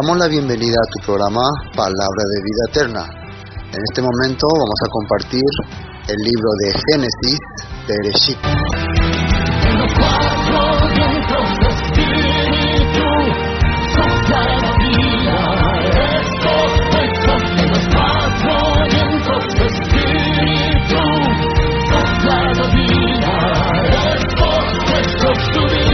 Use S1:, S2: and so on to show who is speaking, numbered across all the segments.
S1: damos la bienvenida a tu programa Palabra de Vida Eterna. En este momento vamos a compartir el libro de Génesis, Bereshit.
S2: En los cuatro vientos de espíritu, sopla la vida, esto, en los cuatro vientos de espíritu, sopla la vida, esto, subir.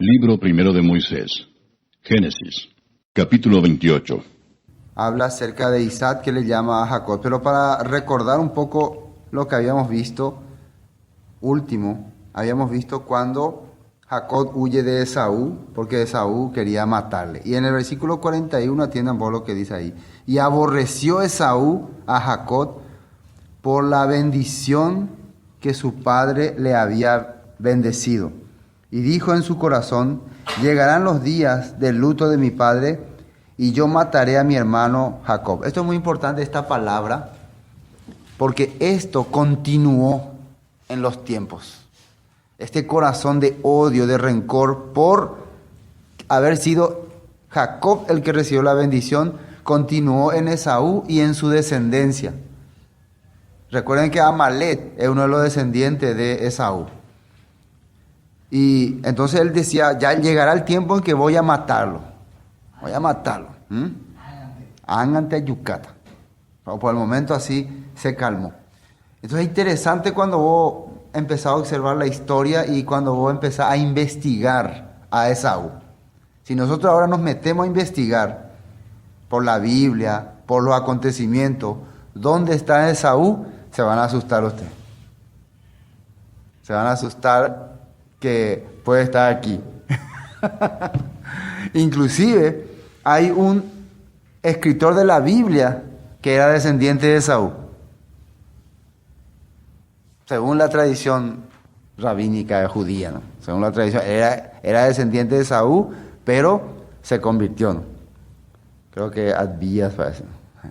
S3: Libro primero de Moisés, Génesis, capítulo 28.
S4: Habla acerca de Isaac que le llama a Jacob, pero para recordar un poco lo que habíamos visto habíamos visto cuando Jacob huye de Esaú, porque Esaú quería matarle. Y en el versículo 41 atiendan por lo que dice ahí. Y aborreció Esaú a Jacob por la bendición que su padre le había bendecido. Y dijo en su corazón: llegarán los días del luto de mi padre, y yo mataré a mi hermano Jacob. Esto es muy importante, esta palabra, porque esto continuó en los tiempos. Este corazón de odio, de rencor, por haber sido Jacob el que recibió la bendición, continuó en Esaú y en su descendencia. Recuerden que Amalek es uno de los descendientes de Esaú. Y entonces él decía: ya llegará el tiempo en que voy a matarlo. Ángante Yucata. Por el momento así se calmó. Entonces es interesante cuando vos empezás a observar la historia y cuando vos empezás a investigar a Esaú. Si nosotros ahora nos metemos a investigar por la Biblia, por los acontecimientos, ¿dónde está Esaú? Se van a asustar ustedes. Se van a asustar que puede estar aquí. Inclusive hay un escritor de la Biblia que era descendiente de Esaú. Según la tradición rabínica judía, ¿no? Según la tradición, era descendiente de Esaú, pero se convirtió, ¿no? Creo que Abías parece, ¿no?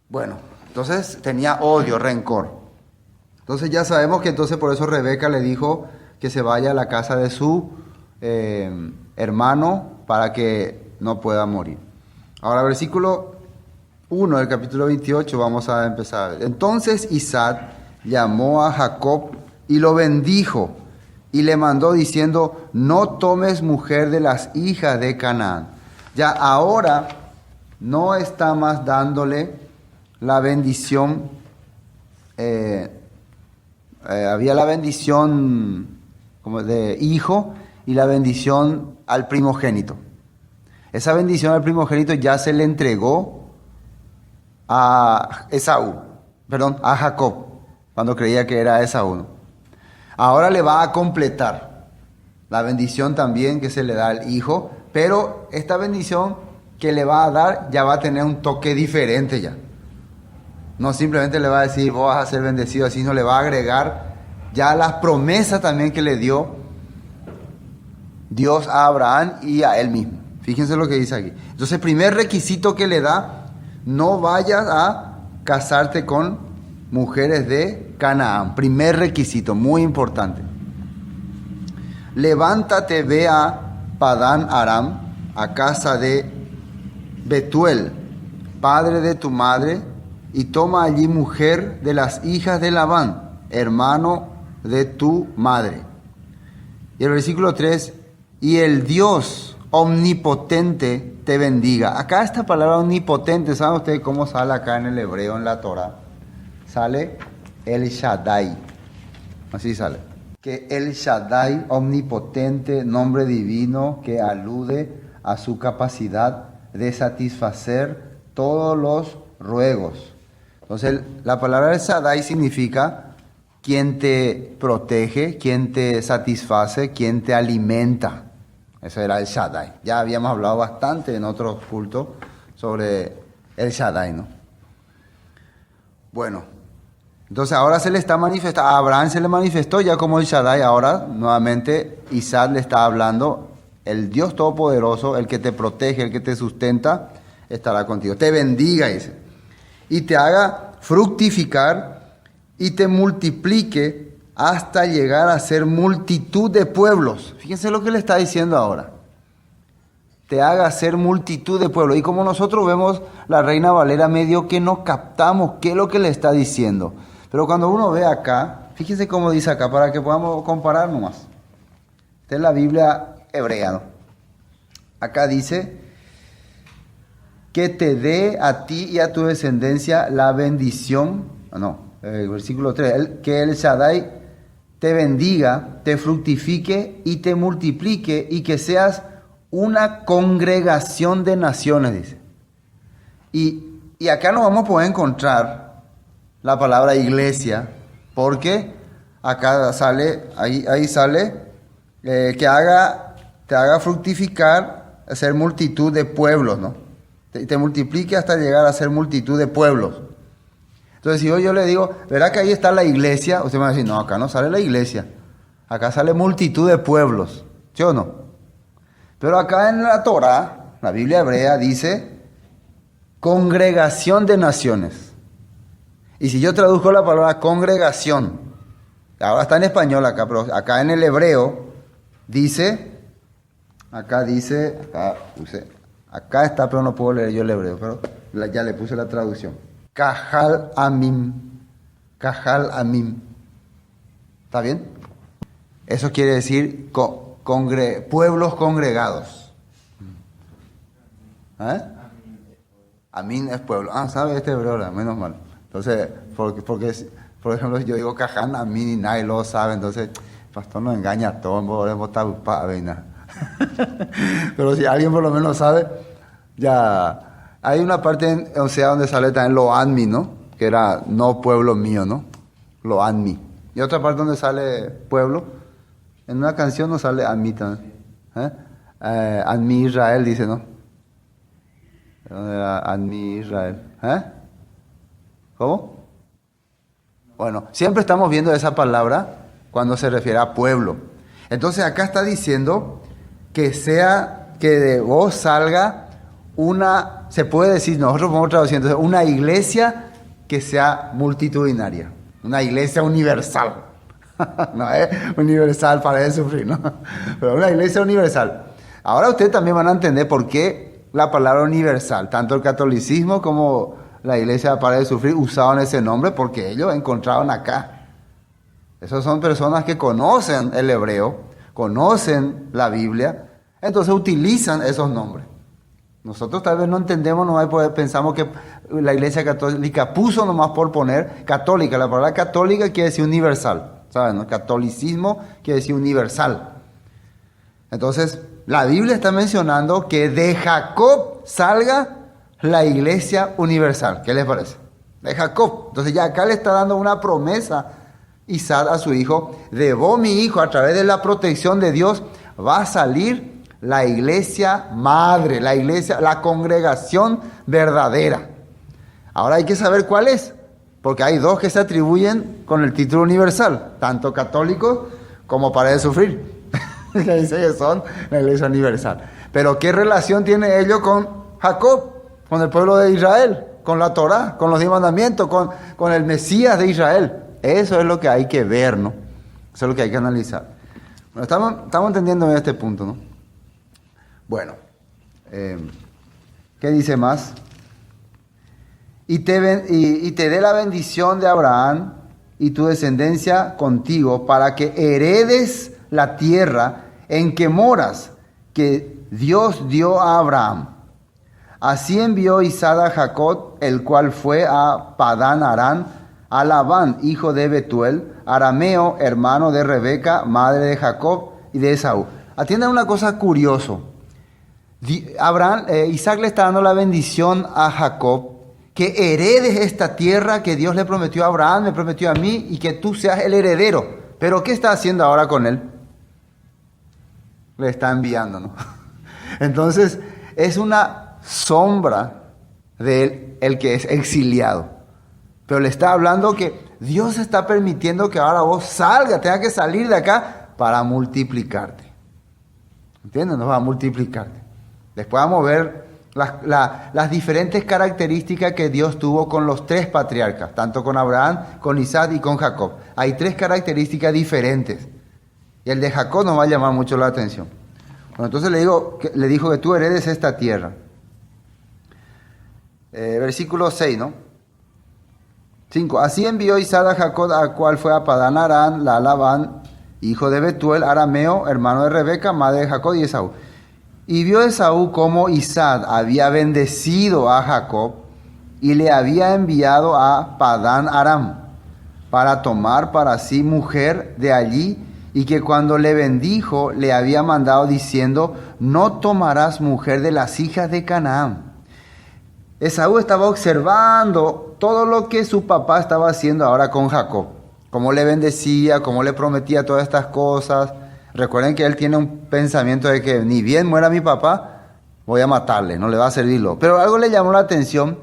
S4: Bueno, entonces tenía odio, rencor. Entonces ya sabemos que entonces por eso Rebeca le dijo que se vaya a la casa de su hermano para que no pueda morir. Ahora, versículo 1 del capítulo 28 vamos a empezar. Entonces Isaac llamó a Jacob y lo bendijo y le mandó diciendo: no tomes mujer de las hijas de Canaán. Ya ahora no está más dándole la bendición. Había la bendición como de hijo y la bendición al primogénito. Esa bendición al primogénito ya se le entregó a a Jacob, cuando creía que era Esaú, ¿no? Ahora le va a completar la bendición también que se le da al hijo, pero esta bendición que le va a dar ya va a tener un toque diferente ya. No simplemente le va a decir vos vas a ser bendecido, sino le va a agregar ya las promesas también que le dio Dios a Abraham y a él mismo. Fíjense lo que dice aquí. Entonces el primer requisito que le da: no vayas a casarte con mujeres de Canaán. Primer requisito, muy importante. Levántate, ve a Padán Aram, a casa de Betuel, padre de tu madre, y toma allí mujer de las hijas de Labán, hermano de tu madre. Y el versículo 3: y el Dios omnipotente te bendiga. Acá esta palabra omnipotente, ¿saben ustedes cómo sale acá en el hebreo, en la Torah? Sale El Shaddai. Así sale. Que El Shaddai, omnipotente, nombre divino que alude a su capacidad de satisfacer todos los ruegos. Entonces, la palabra El Shaddai significa quien te protege, quien te satisface, quien te alimenta. Eso era El Shaddai. Ya habíamos hablado bastante en otros cultos sobre El Shaddai, ¿no? Bueno, Entonces ahora se le está manifestando, a Abraham se le manifestó ya como el Shaddai, ahora nuevamente Isaac le está hablando, el Dios Todopoderoso, el que te protege, el que te sustenta, estará contigo. Te bendiga, dice, y te haga fructificar y te multiplique hasta llegar a ser multitud de pueblos. Fíjense lo que le está diciendo ahora. Te haga ser multitud de pueblos. Y como nosotros vemos la Reina Valera, medio que no captamos qué es lo que le está diciendo. Pero cuando uno ve acá, fíjense cómo dice acá, para que podamos comparar nomás. Esta es la Biblia hebrea, ¿no? Acá dice que te dé a ti y a tu descendencia la bendición. Versículo 3. Que el Shaddai te bendiga, te fructifique y te multiplique y que seas una congregación de naciones, dice. Y acá nos vamos a poder encontrar la palabra iglesia, porque acá sale, ahí sale, que te haga fructificar, hacer multitud de pueblos, ¿no? Te multiplique hasta llegar a ser multitud de pueblos. Entonces, si yo le digo, ¿verá que ahí está la iglesia? Usted me va a decir, no, acá no sale la iglesia, acá sale multitud de pueblos, ¿sí o no? Pero acá en la Torá, la Biblia hebrea dice, congregación de naciones. Y si yo traduzco la palabra congregación, ahora está en español acá, pero acá en el hebreo dice, acá está, pero no puedo leer yo el hebreo, pero ya le puse la traducción. Kahal Amim. ¿Está bien? Eso quiere decir pueblos congregados. Amín es pueblo. ¿Sabe este hebreo? Menos mal. Entonces, porque por ejemplo, yo digo Caján, Amín y nadie lo sabe, entonces, el pastor nos engaña a todos, pero si alguien por lo menos sabe, ya hay una parte en Osea donde sale también lo Anmi, ¿no? Que era no pueblo mío, ¿no? Lo Anmi. Y otra parte donde sale pueblo, en una canción no sale Anmi también. Anmi Israel dice, ¿no? ¿Dónde era Anmi Israel? ¿Cómo? Bueno, siempre estamos viendo esa palabra cuando se refiere a pueblo. Entonces acá está diciendo que de vos salga una, se puede decir, nosotros podemos traducir, entonces, una iglesia que sea multitudinaria, una iglesia universal. No es universal para de sufrir, ¿no? Pero una iglesia universal. Ahora ustedes también van a entender por qué la palabra universal, tanto el catolicismo como la iglesia para de sufrir usaban ese nombre, porque ellos encontraron acá. Esos son personas que conocen el hebreo, conocen la Biblia, entonces utilizan esos nombres. Nosotros tal vez no entendemos, pensamos que la iglesia católica puso nomás por poner católica. La palabra católica quiere decir universal, ¿saben? ¿No? Catolicismo quiere decir universal. Entonces, la Biblia está mencionando que de Jacob salga la iglesia universal. ¿Qué les parece? De Jacob. Entonces ya acá le está dando una promesa Isaac a su hijo. De vos, mi hijo, a través de la protección de Dios, va a salir la iglesia madre, la congregación verdadera. Ahora hay que saber cuál es, porque hay dos que se atribuyen con el título universal, tanto católicos como para de sufrir. Que dice que son la iglesia universal. Pero ¿qué relación tiene ello con Jacob, con el pueblo de Israel, con la Torá, con los 10 mandamientos, con el Mesías de Israel? Eso es lo que hay que ver, ¿no? Eso es lo que hay que analizar. Bueno, estamos entendiendo en este punto, ¿no? Bueno, ¿qué dice más? Y te dé la bendición de Abraham y tu descendencia contigo para que heredes la tierra en que moras, que Dios dio a Abraham. Así envió Isaac a Jacob, el cual fue a Padán Aram, a Labán, hijo de Betuel, arameo, hermano de Rebeca, madre de Jacob y de Esaú. Atiendan una cosa curiosa. Isaac le está dando la bendición a Jacob, que heredes esta tierra que Dios le prometió a Abraham, me prometió a mí, y que tú seas el heredero. Pero ¿qué está haciendo ahora con él? Le está enviando, ¿no? Entonces, es una sombra de él, el que es exiliado. Pero le está hablando que Dios está permitiendo que ahora vos tengas que salir de acá para multiplicarte. ¿Entiendes? No va a multiplicarte. Después vamos a ver las diferentes características que Dios tuvo con los 3 patriarcas, tanto con Abraham, con Isaac y con Jacob. Hay 3 características diferentes. Y el de Jacob nos va a llamar mucho la atención. Bueno, entonces le dijo que tú heredes esta tierra. Versículo 6, ¿no? 5. Así envió Isaac a Jacob, a cual fue a Padán Aram, la Labán, hijo de Betuel, arameo, hermano de Rebeca, madre de Jacob y Esaú. Y vio Esaú cómo Isaac había bendecido a Jacob y le había enviado a Padán Aram para tomar para sí mujer de allí, y que cuando le bendijo le había mandado diciendo: no tomarás mujer de las hijas de Canaán. Esaú estaba observando todo lo que su papá estaba haciendo ahora con Jacob, cómo le bendecía, cómo le prometía todas estas cosas. Recuerden que él tiene un pensamiento de que ni bien muera mi papá, voy a matarle, no le va a servirlo. Pero algo le llamó la atención,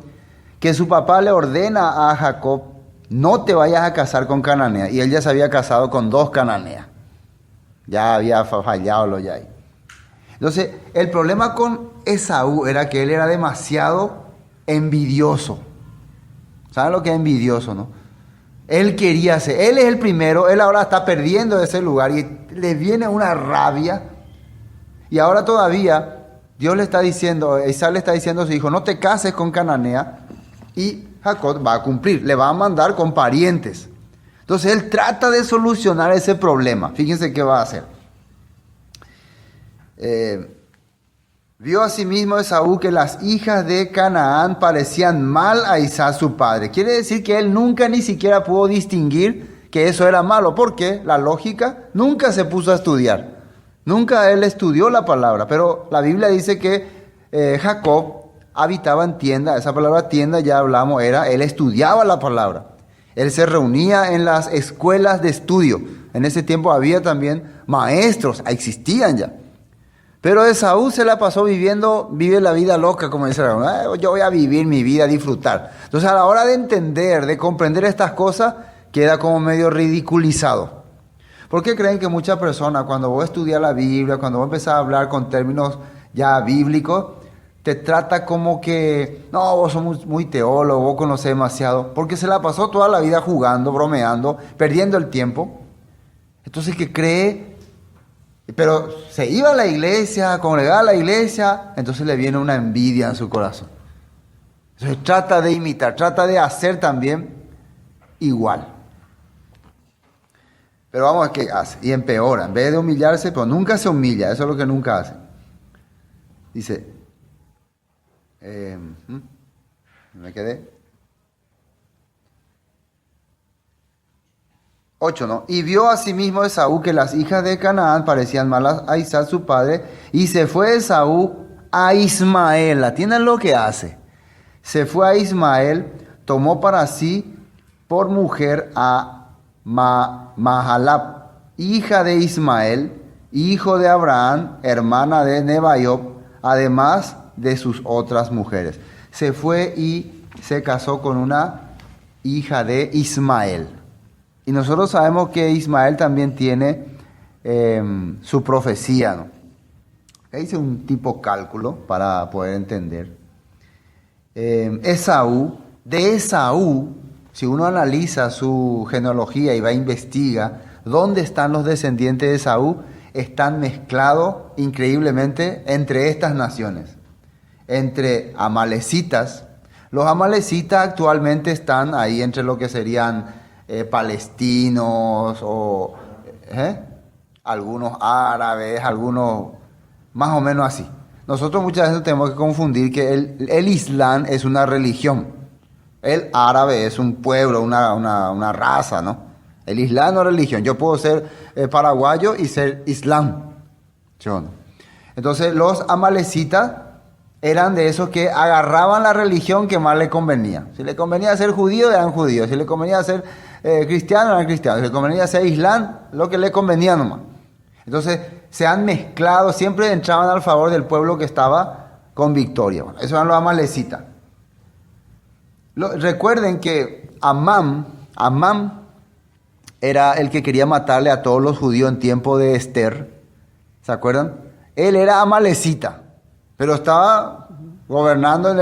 S4: que su papá le ordena a Jacob: no te vayas a casar con cananea. Y él ya se había casado con 2 cananeas. Ya había fallado lo ya ahí. Entonces, el problema con Esaú era que él era demasiado envidioso. ¿Saben lo que es envidioso, no? Él quería ser, él es el primero, él ahora está perdiendo ese lugar y le viene una rabia. Y ahora todavía Dios le está diciendo, Isaac le está diciendo a su hijo: no te cases con cananea. Y Jacob va a cumplir, le va a mandar con parientes. Entonces él trata de solucionar ese problema. Fíjense qué va a hacer. Vio asimismo Esaú que las hijas de Canaán parecían mal a Isaac su padre. Quiere decir que él nunca ni siquiera pudo distinguir que eso era malo. ¿Por qué? La lógica, nunca se puso a estudiar. Nunca él estudió la palabra. Pero la Biblia dice que Jacob habitaba en tienda. Esa palabra tienda, ya hablamos, él estudiaba la palabra. Él se reunía en las escuelas de estudio. En ese tiempo había también maestros, existían ya. Pero Esaú se la pasó vive la vida loca, como dice yo voy a vivir mi vida, a disfrutar. Entonces a la hora de entender, de comprender estas cosas, queda como medio ridiculizado. ¿Por qué creen que muchas personas, cuando vos estudias la Biblia, cuando vos empezás a hablar con términos ya bíblicos, te trata como que, no, vos sos muy teólogo, vos conocés demasiado? Porque se la pasó toda la vida jugando, bromeando, perdiendo el tiempo. Entonces, ¿qué cree? Pero se iba a la iglesia, congregaba a la iglesia, entonces le viene una envidia en su corazón. Entonces trata de imitar, trata de hacer también igual. Pero vamos a ver qué hace. Y empeora, en vez de humillarse, pero nunca se humilla, eso es lo que nunca hace. Dice, me quedé. 8, ¿no? Y vio asimismo Esaú que las hijas de Canaán parecían malas a Isaac su padre, y se fue Esaú a Ismael. ¿Atiendan lo que hace? Se fue a Ismael, tomó para sí por mujer a Mahalab, hija de Ismael, hijo de Abraham, hermana de Nebaiob, además de sus otras mujeres. Se fue y se casó con una hija de Ismael. Y nosotros sabemos que Ismael también tiene su profecía, ¿no? Hice un tipo cálculo para poder entender. Esaú, si uno analiza su genealogía y va a investigar dónde están los descendientes de Esaú, están mezclados increíblemente entre estas naciones, entre amalecitas. Los amalecitas actualmente están ahí entre lo que serían palestinos o algunos árabes, algunos más o menos así. Nosotros muchas veces tenemos que confundir que el Islam es una religión, el árabe es un pueblo, una raza, ¿no? El Islam no es religión. Yo puedo ser paraguayo y ser Islam. ¿Sí? Entonces los amalecitas eran de esos que agarraban la religión que más le convenía. Si le convenía ser judío, eran judíos. Si le convenía ser cristiano, eran cristianos. Si le convenía ser Islam, lo que le convenía nomás. Entonces se han mezclado, siempre entraban al favor del pueblo que estaba con victoria. Bueno, esos eran los amalecitas. Recuerden que Amán, Amán era el que quería matarle a todos los judíos en tiempo de Esther. ¿Se acuerdan? Él era amalecita, pero estaba gobernando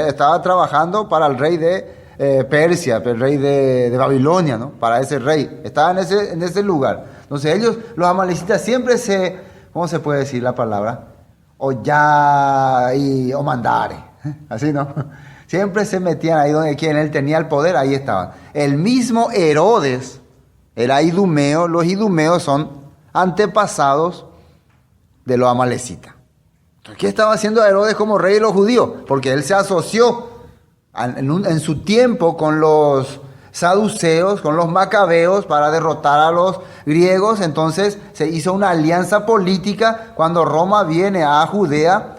S4: estaba trabajando para el rey de Persia, el rey de Babilonia, ¿no? Para ese rey. Estaba en ese lugar. Entonces ellos, los amalecitas, siempre ¿cómo se puede decir la palabra? O mandare. Así, ¿no? Siempre se metían ahí donde quien él tenía el poder, ahí estaban. El mismo Herodes era idumeo. Los idumeos son antepasados de los amalecitas. ¿Qué estaba haciendo Herodes como rey de los judíos? Porque él se asoció en su tiempo con los saduceos, con los macabeos para derrotar a los griegos. Entonces se hizo una alianza política. Cuando Roma viene a Judea,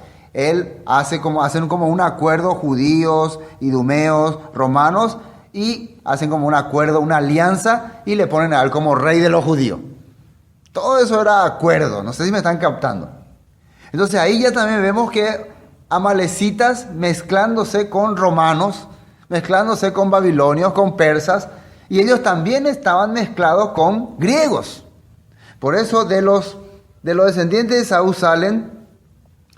S4: hacen como un acuerdo, judíos, idumeos, romanos, y hacen como un acuerdo, una alianza, y le ponen a él como rey de los judíos. Todo eso era acuerdo, no sé si me están captando. Entonces ahí ya también vemos que amalecitas mezclándose con romanos, mezclándose con babilonios, con persas, y ellos también estaban mezclados con griegos. Por eso de los descendientes de Saúl salen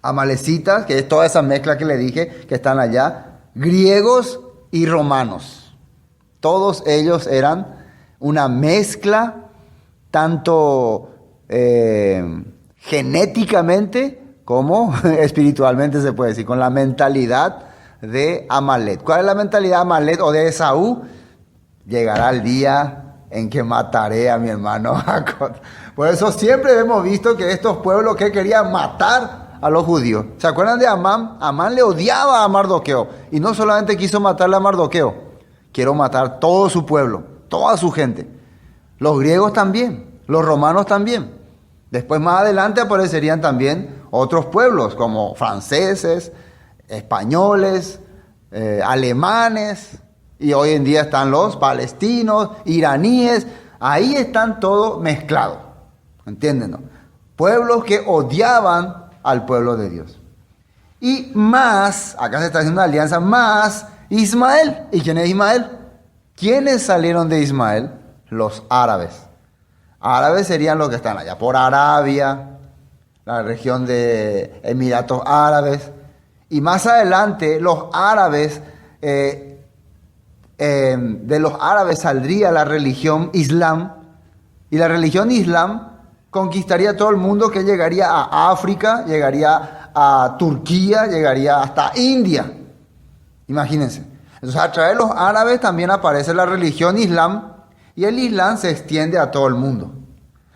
S4: amalecitas, que es toda esa mezcla que le dije, que están allá, griegos y romanos. Todos ellos eran una mezcla, tanto genéticamente como espiritualmente, se puede decir, con la mentalidad de Amalek. ¿Cuál es la mentalidad de Amalek o de Esaú? Llegará el día en que mataré a mi hermano Jacob. Por eso siempre hemos visto que estos pueblos que querían matar a los judíos. ¿Se acuerdan de Amán? Amán le odiaba a Mardoqueo. Y no solamente quiso matarle a Mardoqueo, quiero matar todo su pueblo, toda su gente. Los griegos también, los romanos también. Después más adelante aparecerían también otros pueblos como franceses, españoles, alemanes, y hoy en día están los palestinos, iraníes. Ahí están todos mezclados, ¿entienden? ¿No? Pueblos que odiaban al pueblo de Dios. Y más, acá se está haciendo una alianza, más Ismael. ¿Y quién es Ismael? ¿Quiénes salieron de Ismael? Los árabes. Árabes serían los que están allá por Arabia, la región de Emiratos Árabes. Y más adelante los árabes, de los árabes saldría la religión Islam. Y la religión Islam conquistaría todo el mundo, que llegaría a África, llegaría a Turquía, llegaría hasta India. Imagínense. Entonces a través de los árabes también aparece la religión Islam, y el Islam se extiende a todo el mundo.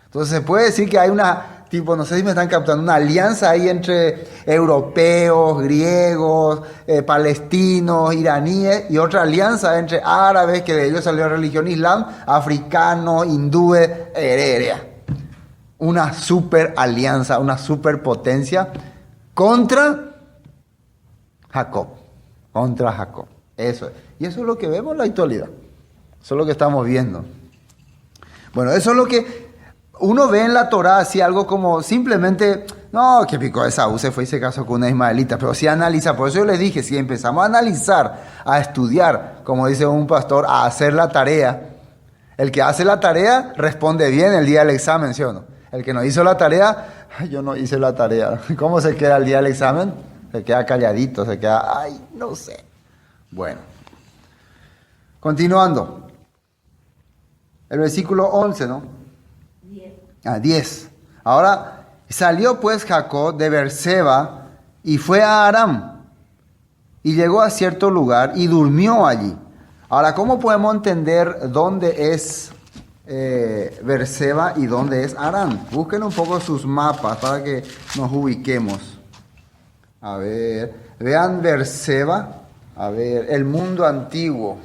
S4: Entonces se puede decir que hay una, no sé si me están captando, una alianza ahí entre europeos, griegos, palestinos, iraníes, y otra alianza entre árabes, que de ellos salió la religión Islam, africanos, hindúes, una super alianza, una superpotencia contra Jacob. Contra Jacob. Eso es. Y eso es lo que vemos en la actualidad. Eso es lo que estamos viendo. Bueno, eso es lo que uno ve en la Torá, así algo como simplemente, no, que picó Esaú, se fue y se casó con una ismaelita, pero si analiza, por eso yo les dije, si empezamos a analizar, a estudiar, como dice un pastor, a hacer la tarea, el que hace la tarea responde bien el día del examen, ¿sí o no? El que no hizo la tarea, yo no hice la tarea. ¿Cómo se queda el día del examen? Se queda calladito, se queda, no sé. Bueno, continuando. El versículo 11, ¿no? 10. Ahora, salió pues Jacob de Beerseba y fue a Aram. Y llegó a cierto lugar y durmió allí. Ahora, ¿cómo podemos entender dónde es Beerseba y dónde es Aram? Busquen un poco sus mapas para que nos ubiquemos. A ver, vean Beerseba. A ver, el mundo antiguo.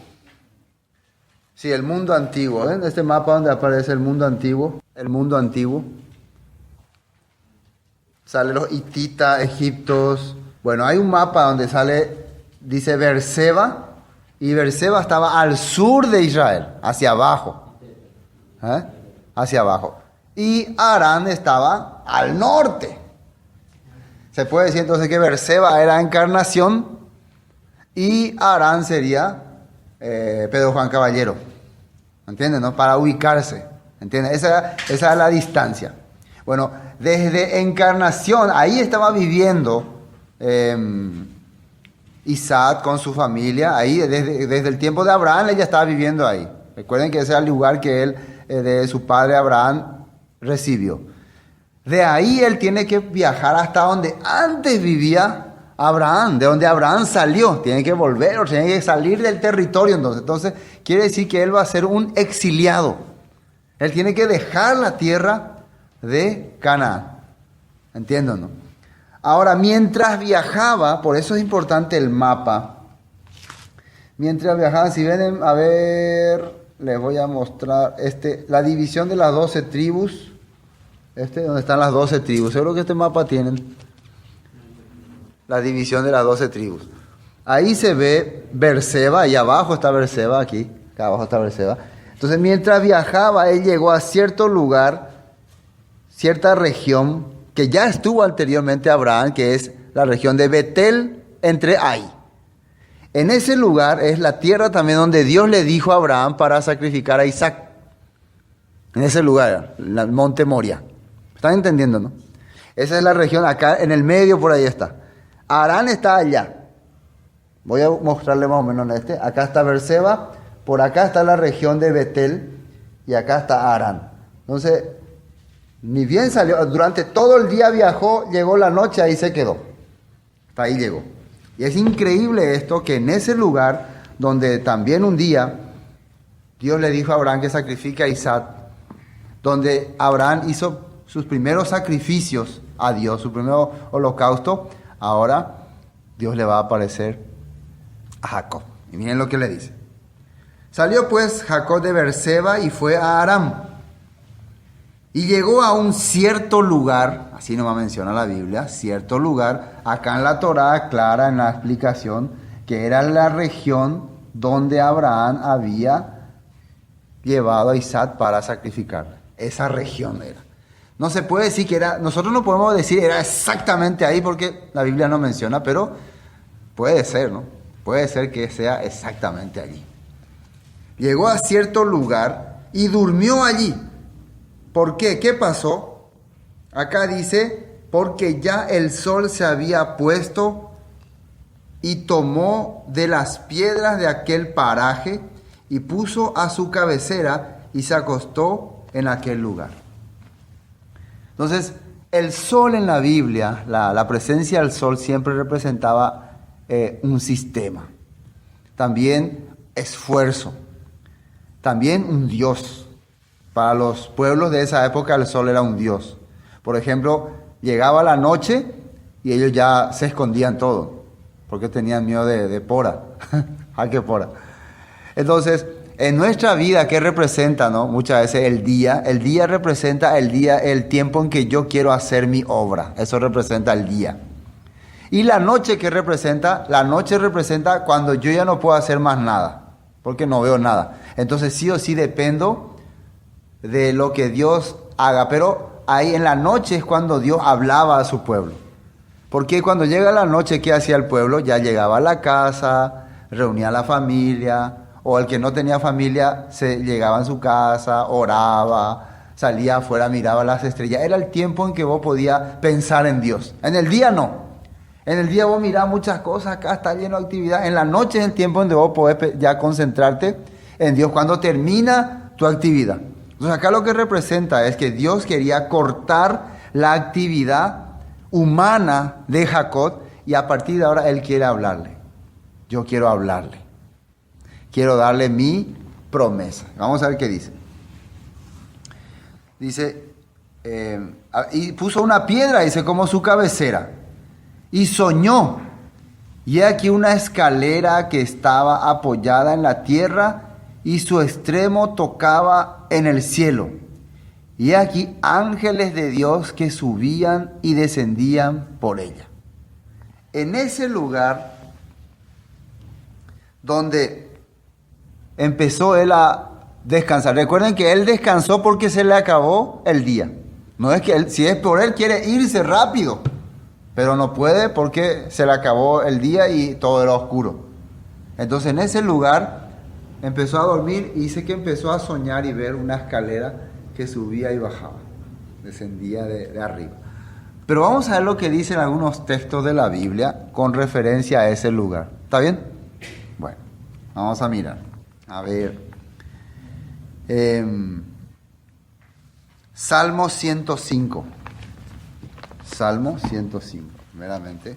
S4: Sí, el mundo antiguo. ¿Ven este mapa donde aparece el mundo antiguo? El mundo antiguo. Sale los hititas, egiptos. Bueno, hay un mapa donde sale, dice Beerseba. Y Beerseba estaba al sur de Israel, hacia abajo. Hacia abajo. Y Harán estaba al norte. Se puede decir entonces que Beerseba era encarnación y Harán sería Pedro Juan Caballero. ¿entienden? ¿No? Para ubicarse, ¿entienden? Esa es la distancia. Bueno, desde encarnación, ahí estaba viviendo Isaac con su familia, ahí desde el tiempo de Abraham, él ya estaba viviendo ahí. Recuerden que ese era el lugar que él, de su padre Abraham, recibió. De ahí él tiene que viajar hasta donde antes vivía Abraham, de donde Abraham salió. Tiene que volver o tiene que salir del territorio. Entonces quiere decir que él va a ser un exiliado. Él tiene que dejar la tierra de Canaán. ¿Entienden, no? Ahora, mientras viajaba, por eso es importante el mapa. Mientras viajaba, si ven, a ver, les voy a mostrar la división de las 12 tribus. Donde están las 12 tribus. Seguro que este mapa tienen la división de las 12 tribus. Ahí se ve Beerseba, ahí abajo está Beerseba, aquí acá abajo está Beerseba. Entonces, mientras viajaba, él llegó a cierto lugar, cierta región, que ya estuvo anteriormente Abraham, que es la región de Betel, entre Ai. En ese lugar es la tierra también donde Dios le dijo a Abraham para sacrificar a Isaac. En ese lugar, el monte Moria. ¿Están entendiendo, no? Esa es la región, acá en el medio, por ahí está. Harán está allá. Voy a mostrarle más o menos Acá está Beerseba, por acá está la región de Betel y acá está Harán. Entonces, ni bien salió, durante todo el día viajó, llegó la noche, ahí se quedó. Hasta ahí llegó. Y es increíble esto, que en ese lugar, donde también un día Dios le dijo a Abraham que sacrifique a Isaac, donde Abraham hizo sus primeros sacrificios a Dios, su primer holocausto, ahora Dios le va a aparecer a Jacob. Y miren lo que le dice. Salió pues Jacob de Beerseba y fue a Aram. Y llegó a un cierto lugar, así nomás menciona la Biblia, cierto lugar, acá en la Torá aclara en la explicación, que era la región donde Abraham había llevado a Isaac para sacrificar. Esa región era. No se puede decir que era, nosotros no podemos decir era exactamente ahí porque la Biblia no menciona, pero puede ser, ¿no? Puede ser que sea exactamente allí. Llegó a cierto lugar y durmió allí. ¿Por qué? ¿Qué pasó? Acá dice, porque ya el sol se había puesto y tomó de las piedras de aquel paraje y puso a su cabecera y se acostó en aquel lugar. Entonces, el sol en la Biblia, la presencia del sol siempre representaba un sistema. También esfuerzo. También un Dios. Para los pueblos de esa época el sol era un Dios. Por ejemplo, llegaba la noche y ellos ya se escondían todo. Porque tenían miedo de pora. ¿A qué pora? Entonces, en nuestra vida, ¿qué representa, no? Muchas veces el día representa el tiempo en que yo quiero hacer mi obra. Eso representa el día. Y la noche, ¿qué representa? La noche representa cuando yo ya no puedo hacer más nada, porque no veo nada. Entonces sí o sí dependo de lo que Dios haga. Pero ahí en la noche es cuando Dios hablaba a su pueblo. Porque cuando llega la noche, ¿qué hacía el pueblo? Ya llegaba a la casa, reunía a la familia. O el que no tenía familia, llegaba a su casa, oraba, salía afuera, miraba las estrellas. Era el tiempo en que vos podías pensar en Dios. En el día no. En el día vos mirás muchas cosas, acá está lleno de actividad. En la noche es el tiempo donde vos podés ya concentrarte en Dios, cuando termina tu actividad. Entonces acá lo que representa es que Dios quería cortar la actividad humana de Jacob y a partir de ahora Él quiere hablarle. Yo quiero hablarle. Quiero darle mi promesa. Vamos a ver qué dice. Dice, y puso una piedra, dice, como su cabecera. Y soñó. Y he aquí una escalera que estaba apoyada en la tierra y su extremo tocaba en el cielo. Y he aquí ángeles de Dios que subían y descendían por ella. En ese lugar donde empezó él a descansar. Recuerden que él descansó porque se le acabó el día. No es que él, si es por él, quiere irse rápido. Pero no puede porque se le acabó el día y todo era oscuro. Entonces en ese lugar empezó a dormir y dice que empezó a soñar y ver una escalera que subía y bajaba, descendía de arriba. Pero vamos a ver lo que dicen algunos textos de la Biblia con referencia a ese lugar. ¿Está bien? Bueno, vamos a mirar. A ver. Salmo 105. Salmo 105, meramente.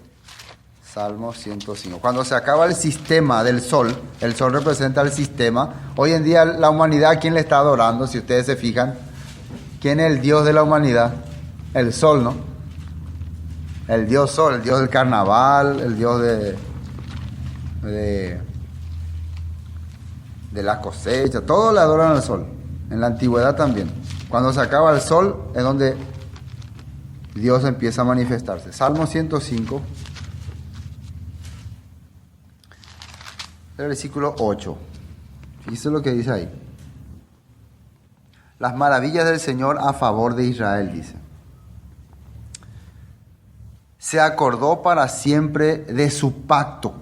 S4: Salmo 105. Cuando se acaba el sistema del sol, el sol representa el sistema. Hoy en día la humanidad, ¿a quién le está adorando? Si ustedes se fijan, ¿quién es el Dios de la humanidad? El sol, ¿no? El Dios sol, el Dios del carnaval, el Dios de la cosecha, todos le adoran al sol. En la antigüedad también. Cuando se acaba el sol es donde Dios empieza a manifestarse. Salmo 105, el versículo 8. Fíjense lo que dice ahí. Las maravillas del Señor a favor de Israel, dice. Se acordó para siempre de su pacto,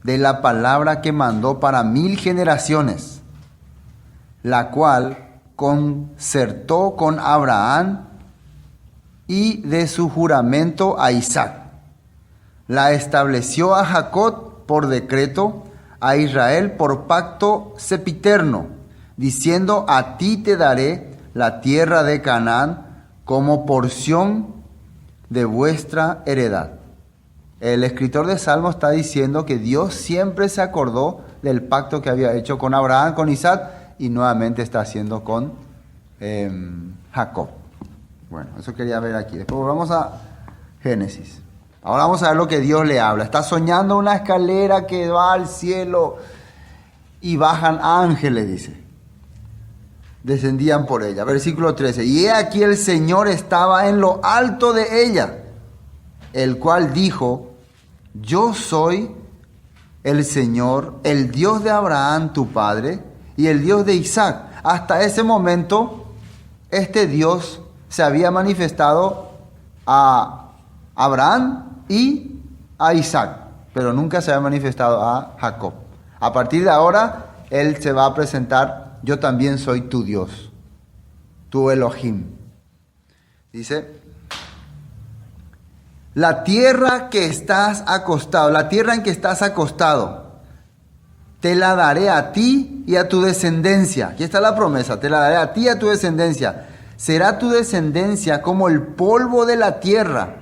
S4: de la palabra que mandó para 1000 generaciones, la cual concertó con Abraham y de su juramento a Isaac. La estableció a Jacob por decreto, a Israel por pacto sempiterno, diciendo: a ti te daré la tierra de Canaán como porción de vuestra heredad. El escritor de Salmos está diciendo que Dios siempre se acordó del pacto que había hecho con Abraham, con Isaac, y nuevamente está haciendo con Jacob. Bueno, eso quería ver aquí. Después volvamos a Génesis. Ahora vamos a ver lo que Dios le habla. Está soñando una escalera que va al cielo y bajan ángeles, dice. Descendían por ella. Versículo 13. Y he aquí el Señor estaba en lo alto de ella, el cual dijo: yo soy el Señor, el Dios de Abraham tu padre y el Dios de Isaac. Hasta ese momento, este Dios se había manifestado a Abraham y a Isaac, pero nunca se había manifestado a Jacob. A partir de ahora, él se va a presentar: yo también soy tu Dios, tu Elohim. Dice: la tierra que estás acostado, la tierra en que estás acostado, te la daré a ti y a tu descendencia. Aquí está la promesa: te la daré a ti y a tu descendencia. Será tu descendencia como el polvo de la tierra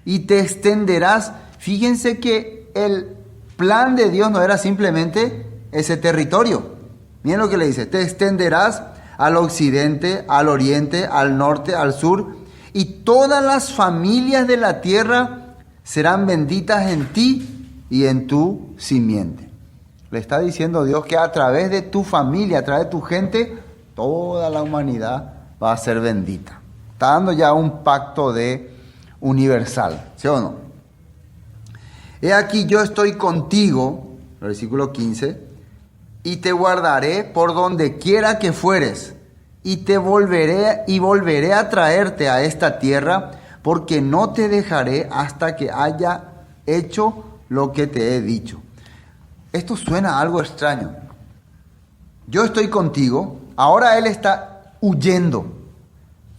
S4: y te extenderás. Fíjense que el plan de Dios no era simplemente ese territorio. Miren lo que le dice: te extenderás al occidente, al oriente, al norte, al sur, y todas las familias de la tierra serán benditas en ti y en tu simiente. Le está diciendo Dios que a través de tu familia, a través de tu gente, toda la humanidad va a ser bendita. Está dando ya un pacto de universal, ¿sí o no? He aquí yo estoy contigo, versículo 15, y te guardaré por donde quiera que fueres, y te volveré a traerte a esta tierra, porque no te dejaré hasta que haya hecho lo que te he dicho. Esto suena algo extraño. Yo estoy contigo, ahora él está huyendo.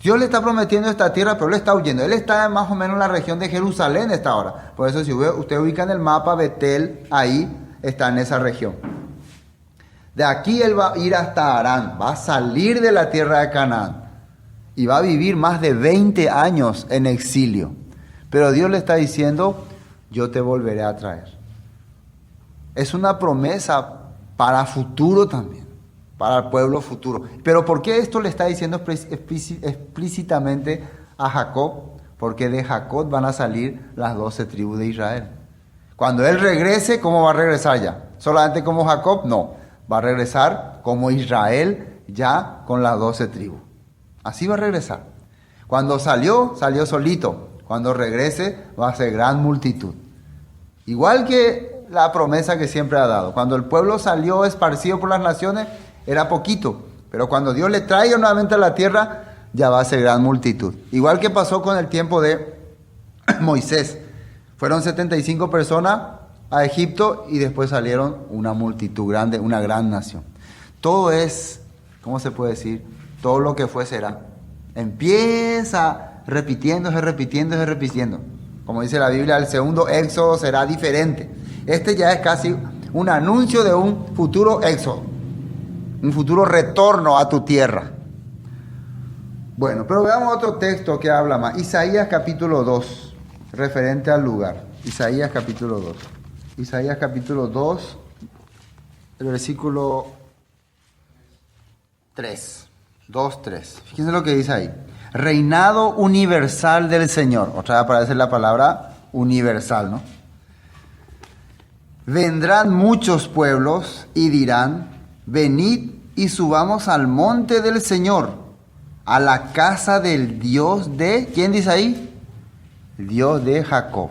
S4: Dios le está prometiendo esta tierra, pero él está huyendo. Él está más o menos en la región de Jerusalén esta hora. Por eso si usted ubica en el mapa, Betel, ahí está en esa región. De aquí él va a ir hasta Harán, va a salir de la tierra de Canaán y va a vivir más de 20 años en exilio. Pero Dios le está diciendo: yo te volveré a traer. Es una promesa para futuro también, para el pueblo futuro. Pero ¿por qué esto le está diciendo explícitamente a Jacob? Porque de Jacob van a salir las 12 tribus de Israel. Cuando él regrese, ¿cómo va a regresar ya? ¿Solamente como Jacob? No. Va a regresar como Israel, ya con las 12 tribus. Así va a regresar. Cuando salió solito. Cuando regrese, va a ser gran multitud. Igual que la promesa que siempre ha dado. Cuando el pueblo salió esparcido por las naciones, era poquito. Pero cuando Dios le traiga nuevamente a la tierra, ya va a ser gran multitud. Igual que pasó con el tiempo de Moisés. Fueron 75 personas a Egipto y después salieron una multitud grande, una gran nación. todo es, ¿cómo se puede decir? Todo lo que fue será. Empieza repitiéndose. Como dice la Biblia, el segundo éxodo será diferente. Este ya es casi un anuncio de un futuro éxodo, un futuro retorno a tu tierra. Bueno, pero veamos otro texto que habla más. Isaías capítulo 2, referente al lugar. Isaías capítulo 2. Isaías capítulo 2, el versículo 3. 2:3. Fíjense lo que dice ahí. Reinado universal del Señor. Otra vez aparece la palabra universal, ¿no? Vendrán muchos pueblos y dirán, venid y subamos al monte del Señor, a la casa del Dios de... ¿Quién dice ahí? Dios de Jacob.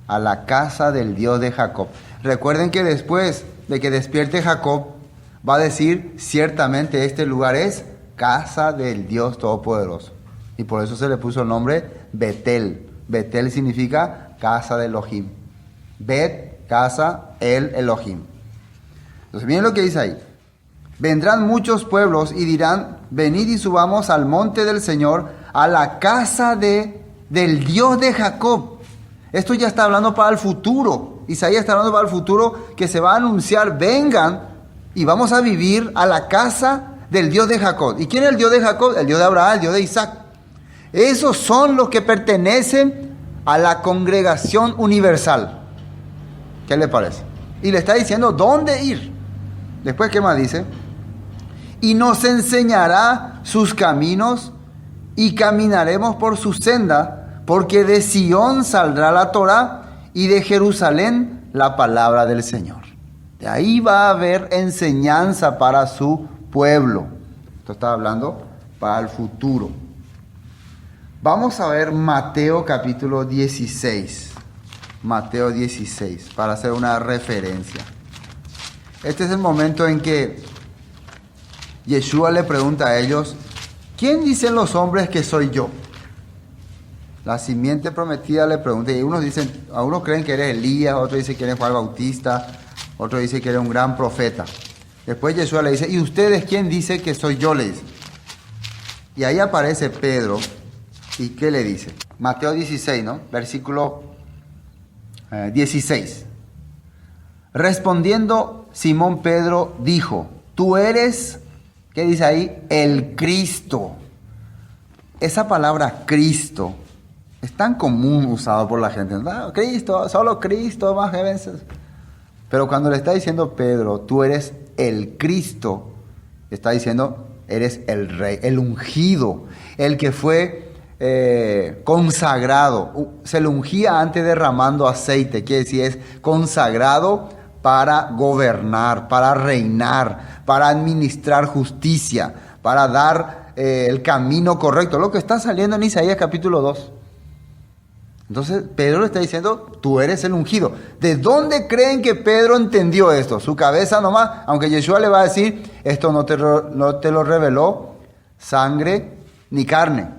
S4: A la casa del Dios de Jacob. Recuerden que después de que despierte Jacob, va a decir, ciertamente este lugar es casa del Dios Todopoderoso. Y por eso se le puso el nombre Betel. Betel significa casa de Elohim. Bet, casa, el Elohim. Entonces miren lo que dice ahí. Vendrán muchos pueblos y dirán, venid y subamos al monte del Señor, a la casa del Dios de Jacob. Esto ya está hablando para el futuro. Isaías está hablando para el futuro que se va a anunciar, vengan y vamos a vivir a la casa del Dios de Jacob. ¿Y quién es el Dios de Jacob? El Dios de Abraham, el Dios de Isaac. Esos son los que pertenecen a la congregación universal. ¿Qué le parece? Y le está diciendo dónde ir. Después, ¿qué más dice? Y nos enseñará sus caminos y caminaremos por su senda, porque de Sión saldrá la Torá y de Jerusalén la palabra del Señor. De ahí va a haber enseñanza para su pueblo. Esto está hablando para el futuro. Vamos a ver Mateo capítulo 16. Mateo 16, para hacer una referencia. Este es el momento en que Yeshua le pregunta a ellos, ¿quién dicen los hombres que soy yo? La simiente prometida le pregunta, y unos dicen, algunos creen que eres Elías, otros dicen que eres Juan Bautista, otros dicen que eres un gran profeta. Después Yeshua le dice, ¿y ustedes quién dice que soy yo? Le dice. Y ahí aparece Pedro, ¿y qué le dice? Mateo 16, ¿no? Versículo 16. Respondiendo Simón Pedro dijo, tú eres, ¿qué dice ahí? El Cristo. Esa palabra Cristo es tan común usado por la gente. No, Cristo, solo Cristo, más que vences. Pero cuando le está diciendo Pedro, tú eres el Cristo, está diciendo, eres el Rey, el ungido, el que fue consagrado. Se le ungía antes derramando aceite, quiere decir, es consagrado para gobernar, para reinar, para administrar justicia, para dar el camino correcto. Lo que está saliendo en Isaías capítulo 2. Entonces Pedro le está diciendo, tú eres el ungido. ¿De dónde creen que Pedro entendió esto? Su cabeza nomás, aunque Yeshua le va a decir, esto no te lo reveló sangre ni carne,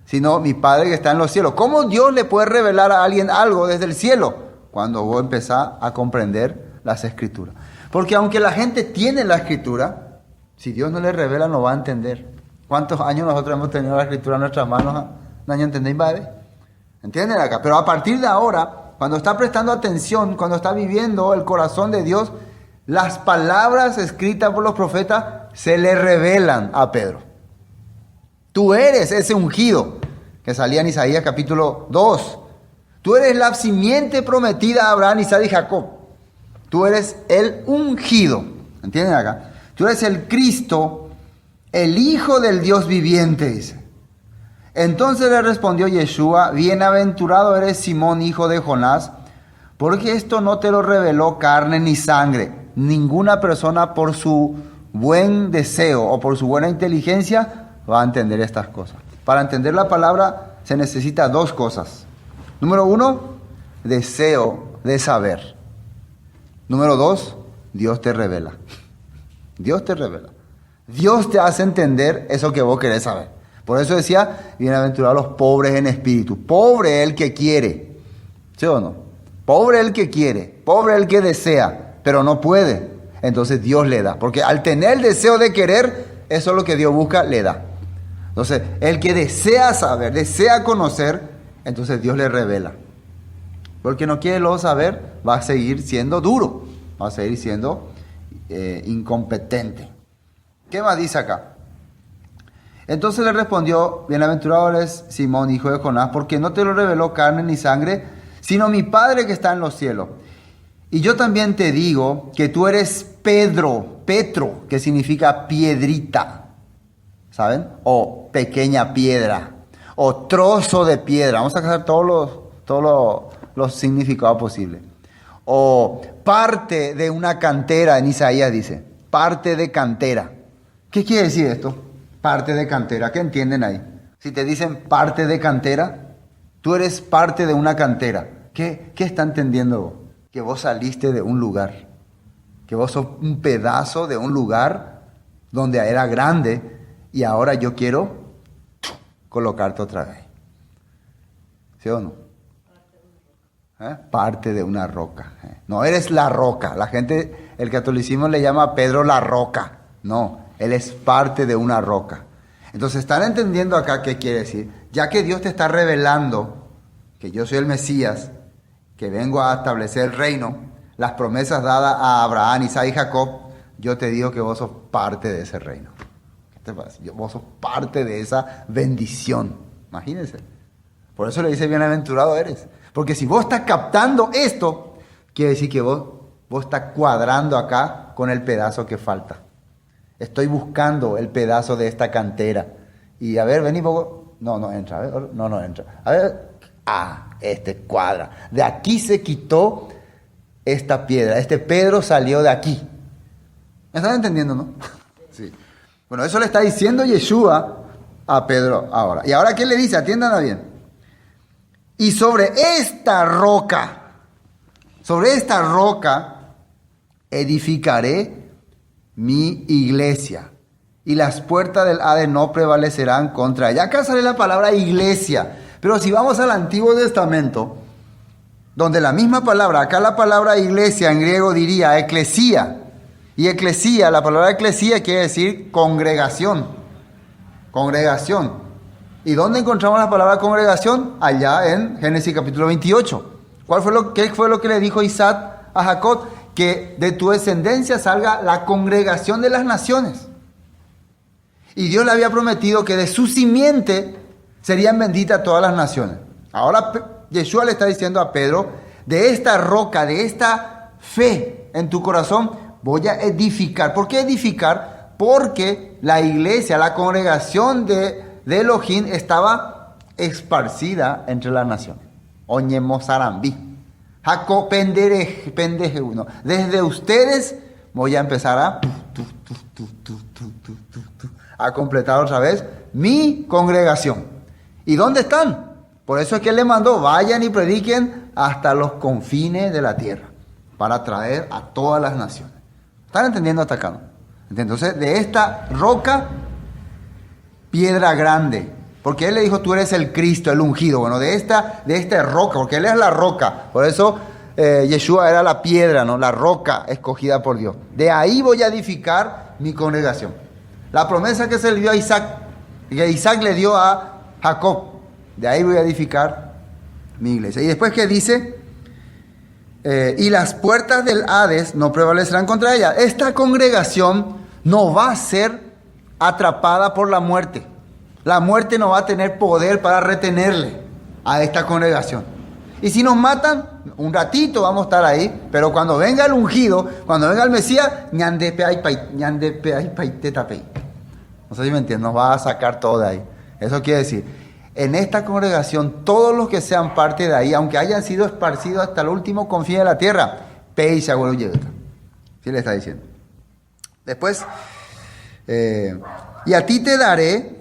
S4: sino mi Padre que está en los cielos. ¿Cómo Dios le puede revelar a alguien algo desde el cielo? Cuando vos empezás a comprender las Escrituras. Porque aunque la gente tiene la Escritura, si Dios no le revela no va a entender. ¿Cuántos años nosotros hemos tenido la Escritura en nuestras manos? ¿Un año entendéis, padre? ¿Entienden acá? Pero a partir de ahora, cuando está prestando atención, cuando está viviendo el corazón de Dios, las palabras escritas por los profetas se le revelan a Pedro. Tú eres ese ungido que salía en Isaías capítulo 2. Tú eres la simiente prometida a Abraham, Isaac y Jacob. Tú eres el ungido. ¿Entienden acá? Tú eres el Cristo, el Hijo del Dios viviente, dice. Entonces le respondió Yeshua, bienaventurado eres Simón, hijo de Jonás, porque esto no te lo reveló carne ni sangre. Ninguna persona por su buen deseo o por su buena inteligencia va a entender estas cosas. Para entender la palabra se necesita dos cosas. Número 1, deseo de saber. Número 2, Dios te revela. Dios te revela. Dios te hace entender eso que vos querés saber. Por eso decía, bienaventurados los pobres en espíritu. Pobre el que quiere. ¿Sí o no? Pobre el que quiere. Pobre el que desea, pero no puede. entonces Dios le da. Porque al tener el deseo de querer, eso es lo que Dios busca, le da. Entonces, el que desea saber, desea conocer, entonces Dios le revela. Porque no quiere luego saber, va a seguir siendo duro, va a seguir siendo incompetente. ¿Qué más dice acá? Entonces le respondió: bienaventurado eres Simón, hijo de Jonás, porque no te lo reveló carne ni sangre, sino mi Padre que está en los cielos. Y yo también te digo que tú eres Petro, que significa piedrita, ¿saben? O pequeña piedra, o trozo de piedra. Vamos a sacar todos los significados posibles. O parte de una cantera, en Isaías dice, parte de cantera. ¿Qué quiere decir esto? Parte de cantera, ¿qué entienden ahí? Si te dicen parte de cantera, tú eres parte de una cantera. ¿Qué está entendiendo vos? Que vos saliste de un lugar, que vos sos un pedazo de un lugar donde era grande y ahora yo quiero colocarte otra vez. ¿Sí o no? Parte de una roca. No eres la roca. La gente, el catolicismo le llama a Pedro la roca. No, él es parte de una roca. Entonces, ¿están entendiendo acá qué quiere decir? Ya que Dios te está revelando que yo soy el Mesías, que vengo a establecer el reino, las promesas dadas a Abraham, Isaac y Jacob, yo te digo que vos sos parte de ese reino. ¿Qué te pasa? Vos sos parte de esa bendición. Imagínense. Por eso le dice: bienaventurado eres. Porque si vos estás captando esto, quiere decir que vos estás cuadrando acá con el pedazo que falta. Estoy buscando el pedazo de esta cantera. Y a ver, vení poco. No entra. A ver, no entra. A ver. Este cuadra. De aquí se quitó esta piedra. Este Pedro salió de aquí. ¿Me están entendiendo, no? Sí. Bueno, eso le está diciendo Yeshua a Pedro ahora. Y ahora, ¿qué le dice? Atiendan bien. Y sobre esta roca edificaré mi iglesia, y las puertas del Hades no prevalecerán contra ella. Acá sale la palabra iglesia, pero si vamos al Antiguo Testamento, donde la misma palabra, acá la palabra iglesia en griego diría eclesía, y eclesía, la palabra eclesía quiere decir congregación. ¿Y dónde encontramos la palabra congregación? Allá en Génesis capítulo 28. ¿Qué fue lo que le dijo Isaac a Jacob? Que de tu descendencia salga la congregación de las naciones. Y Dios le había prometido que de su simiente serían benditas todas las naciones. Ahora Yeshua le está diciendo a Pedro: de esta roca, de esta fe en tu corazón, voy a edificar. ¿Por qué edificar? Porque la iglesia, la congregación de Elohim estaba esparcida entre las naciones. Oñemosarambí. Jacob pendeje uno. Desde ustedes voy a empezar a completar otra vez mi congregación. ¿Y dónde están? Por eso es que él le mandó: vayan y prediquen hasta los confines de la tierra, para traer a todas las naciones. ¿Están entendiendo hasta acá, no? Entonces, de esta roca, piedra grande, porque él le dijo: tú eres el Cristo, el ungido. Bueno, de esta roca, porque él es la roca. Por eso Yeshua era la piedra, ¿no? La roca escogida por Dios. De ahí voy a edificar mi congregación. La promesa que se le dio a Isaac, que Isaac le dio a Jacob, de ahí voy a edificar mi iglesia. Y después que dice: y las puertas del Hades no prevalecerán contra ella. Esta congregación no va a ser atrapada por la muerte. La muerte no va a tener poder para retenerle a esta congregación. Y si nos matan, un ratito vamos a estar ahí, pero cuando venga el ungido, cuando venga el Mesías, no sé si me entienden, nos va a sacar todo de ahí. Eso quiere decir, en esta congregación, todos los que sean parte de ahí, aunque hayan sido esparcidos hasta el último confín de la tierra, ¿sí le está diciendo? Después, y a ti te daré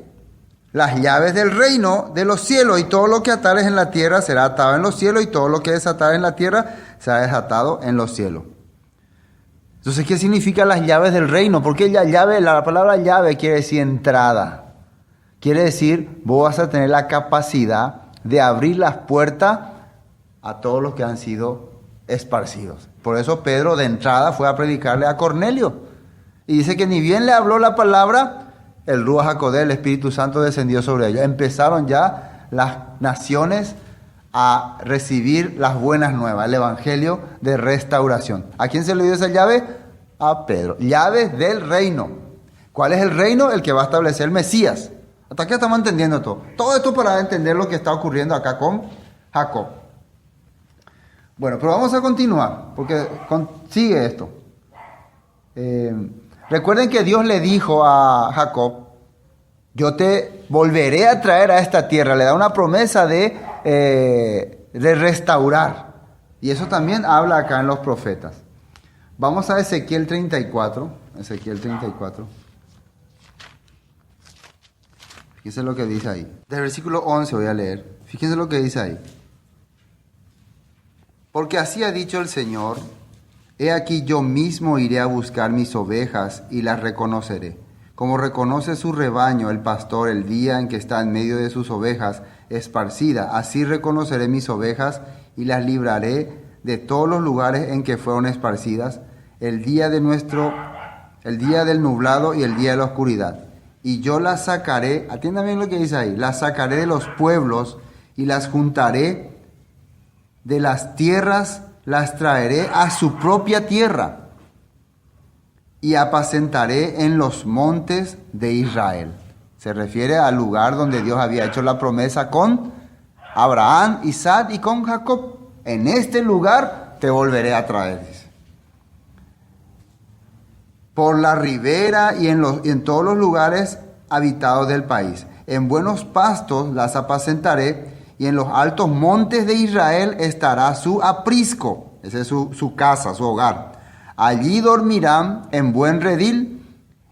S4: las llaves del reino de los cielos, y todo lo que atares en la tierra será atado en los cielos, y todo lo que desatares en la tierra será desatado en los cielos. Entonces, ¿qué significan las llaves del reino? Porque la palabra llave quiere decir entrada. Quiere decir, vos vas a tener la capacidad de abrir las puertas a todos los que han sido esparcidos. Por eso Pedro de entrada fue a predicarle a Cornelio. Y dice que ni bien le habló la palabra, el Ruach HaKodesh, el Espíritu Santo, descendió sobre ellos. Empezaron ya las naciones a recibir las buenas nuevas, el evangelio de restauración. ¿A quién se le dio esa llave? A Pedro. Llaves del reino. ¿Cuál es el reino? El que va a establecer el Mesías. Hasta aquí estamos entendiendo todo. Todo esto para entender lo que está ocurriendo acá con Jacob. Bueno, pero vamos a continuar, porque sigue esto. Recuerden que Dios le dijo a Jacob: yo te volveré a traer a esta tierra. Le da una promesa de restaurar. Y eso también habla acá en los profetas. Vamos a Ezequiel 34. Ezequiel 34. Fíjense lo que dice ahí. Del versículo 11 voy a leer. Fíjense lo que dice ahí. Porque así ha dicho el Señor: he aquí yo mismo iré a buscar mis ovejas y las reconoceré. Como reconoce su rebaño el pastor el día en que está en medio de sus ovejas esparcida, así reconoceré mis ovejas y las libraré de todos los lugares en que fueron esparcidas, el día del nublado y el día de la oscuridad. Y yo las sacaré, atiendan bien lo que dice ahí, las sacaré de los pueblos y las juntaré de las tierras, las traeré a su propia tierra y apacentaré en los montes de Israel. Se refiere al lugar donde Dios había hecho la promesa con Abraham, Isaac y con Jacob. En este lugar te volveré a traer, dice. Por la ribera y en todos los lugares habitados del país. En buenos pastos las apacentaré y en los altos montes de Israel estará su aprisco. Esa es su casa, su hogar. Allí dormirán en buen redil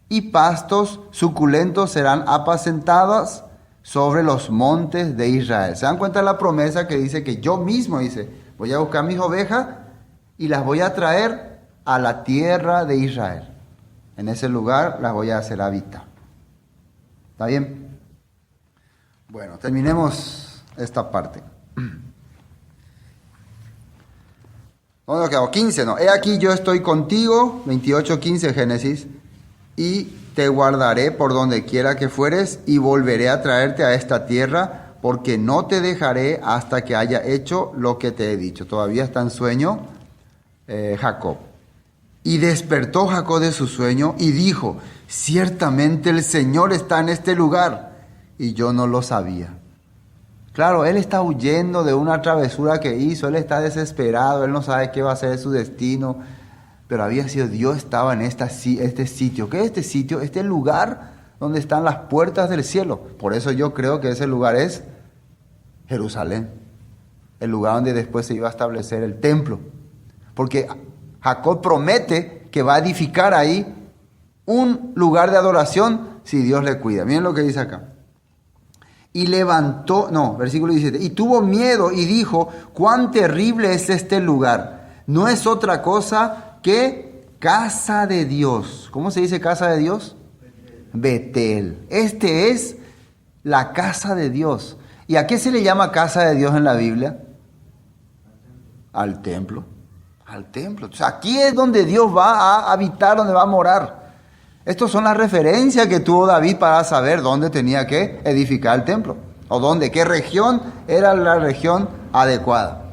S4: y pastos suculentos serán apacentados sobre los montes de Israel. ¿Se dan cuenta de la promesa que dice que yo mismo, dice, voy a buscar mis ovejas y las voy a traer a la tierra de Israel? En ese lugar las voy a hacer habitar. ¿Está bien? Bueno, terminemos esta parte. ¿Dónde quedó? 15, no. He aquí yo estoy contigo, 28:15 Génesis, y te guardaré por donde quiera que fueres y volveré a traerte a esta tierra, porque no te dejaré hasta que haya hecho lo que te he dicho. Todavía está en sueño Jacob. Y despertó Jacob de su sueño y dijo: ciertamente el Señor está en este lugar, y yo no lo sabía. Claro, él está huyendo de una travesura que hizo, él está desesperado, él no sabe qué va a ser su destino, pero había sido Dios, estaba en este sitio. ¿Qué es este sitio? Este lugar donde están las puertas del cielo. Por eso yo creo que ese lugar es Jerusalén, el lugar donde después se iba a establecer el templo. Porque Jacob promete que va a edificar ahí un lugar de adoración si Dios le cuida. Miren lo que dice acá. Y versículo 17, y tuvo miedo y dijo: cuán terrible es este lugar. No es otra cosa que casa de Dios. ¿Cómo se dice casa de Dios? Betel. Este es la casa de Dios. ¿Y a qué se le llama casa de Dios en la Biblia? Al templo. Al templo. Entonces, aquí es donde Dios va a habitar, donde va a morar. Estas son las referencias que tuvo David para saber dónde tenía que edificar el templo. O qué región era la región adecuada.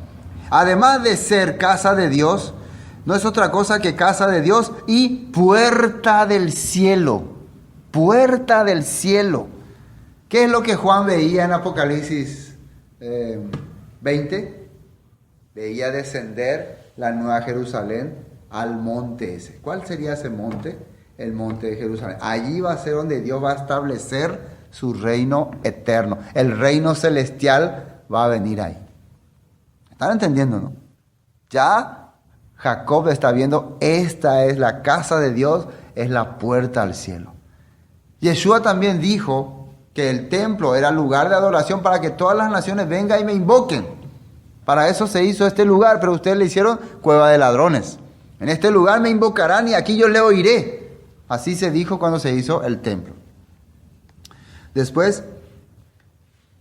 S4: Además de ser casa de Dios, no es otra cosa que casa de Dios y puerta del cielo. Puerta del cielo. ¿Qué es lo que Juan veía en Apocalipsis 20? Veía descender la nueva Jerusalén al monte ese. ¿Cuál sería ese monte? El monte de Jerusalén. Allí va a ser donde Dios va a establecer su reino eterno. El reino celestial va a venir ahí. ¿Están entendiendo, no? Ya Jacob está viendo, esta es la casa de Dios, es la puerta al cielo. Yeshua también dijo que el templo era lugar de adoración para que todas las naciones vengan y me invoquen. Para eso se hizo este lugar, pero ustedes le hicieron cueva de ladrones. En este lugar me invocarán y aquí yo le oiré. Así se dijo cuando se hizo el templo. Después,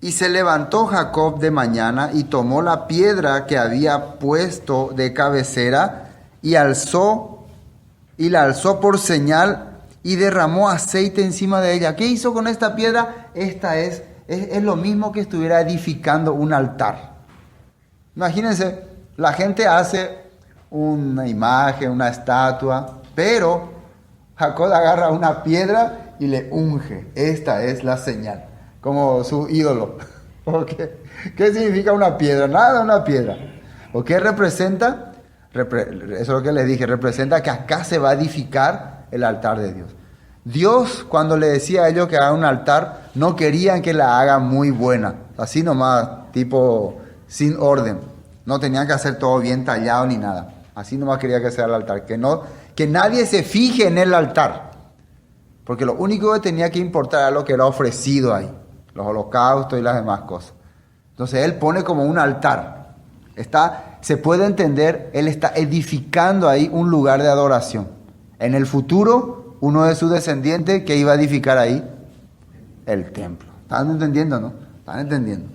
S4: Y se levantó Jacob de mañana y tomó la piedra que había puesto de cabecera y la alzó por señal y derramó aceite encima de ella. ¿Qué hizo con esta piedra? Esta es lo mismo que estuviera edificando un altar. Imagínense, la gente hace una imagen, una estatua, pero Jacob agarra una piedra y le unge. Esta es la señal, como su ídolo. ¿Qué significa una piedra? Nada, una piedra. ¿O qué representa? Eso es lo que les dije, representa que acá se va a edificar el altar de Dios. Dios, cuando le decía a ellos que hagan un altar, no querían que la hagan muy buena, así nomás, tipo sin orden. No tenían que hacer todo bien tallado ni nada. Así nomás quería que sea el altar, que nadie se fije en el altar. Porque lo único que tenía que importar era lo que era ofrecido ahí, los holocaustos y las demás cosas. Entonces él pone como un altar. Se puede entender, él está edificando ahí un lugar de adoración. En el futuro, uno de sus descendientes que iba a edificar ahí el templo. ¿Están entendiendo, no? ¿Están entendiendo?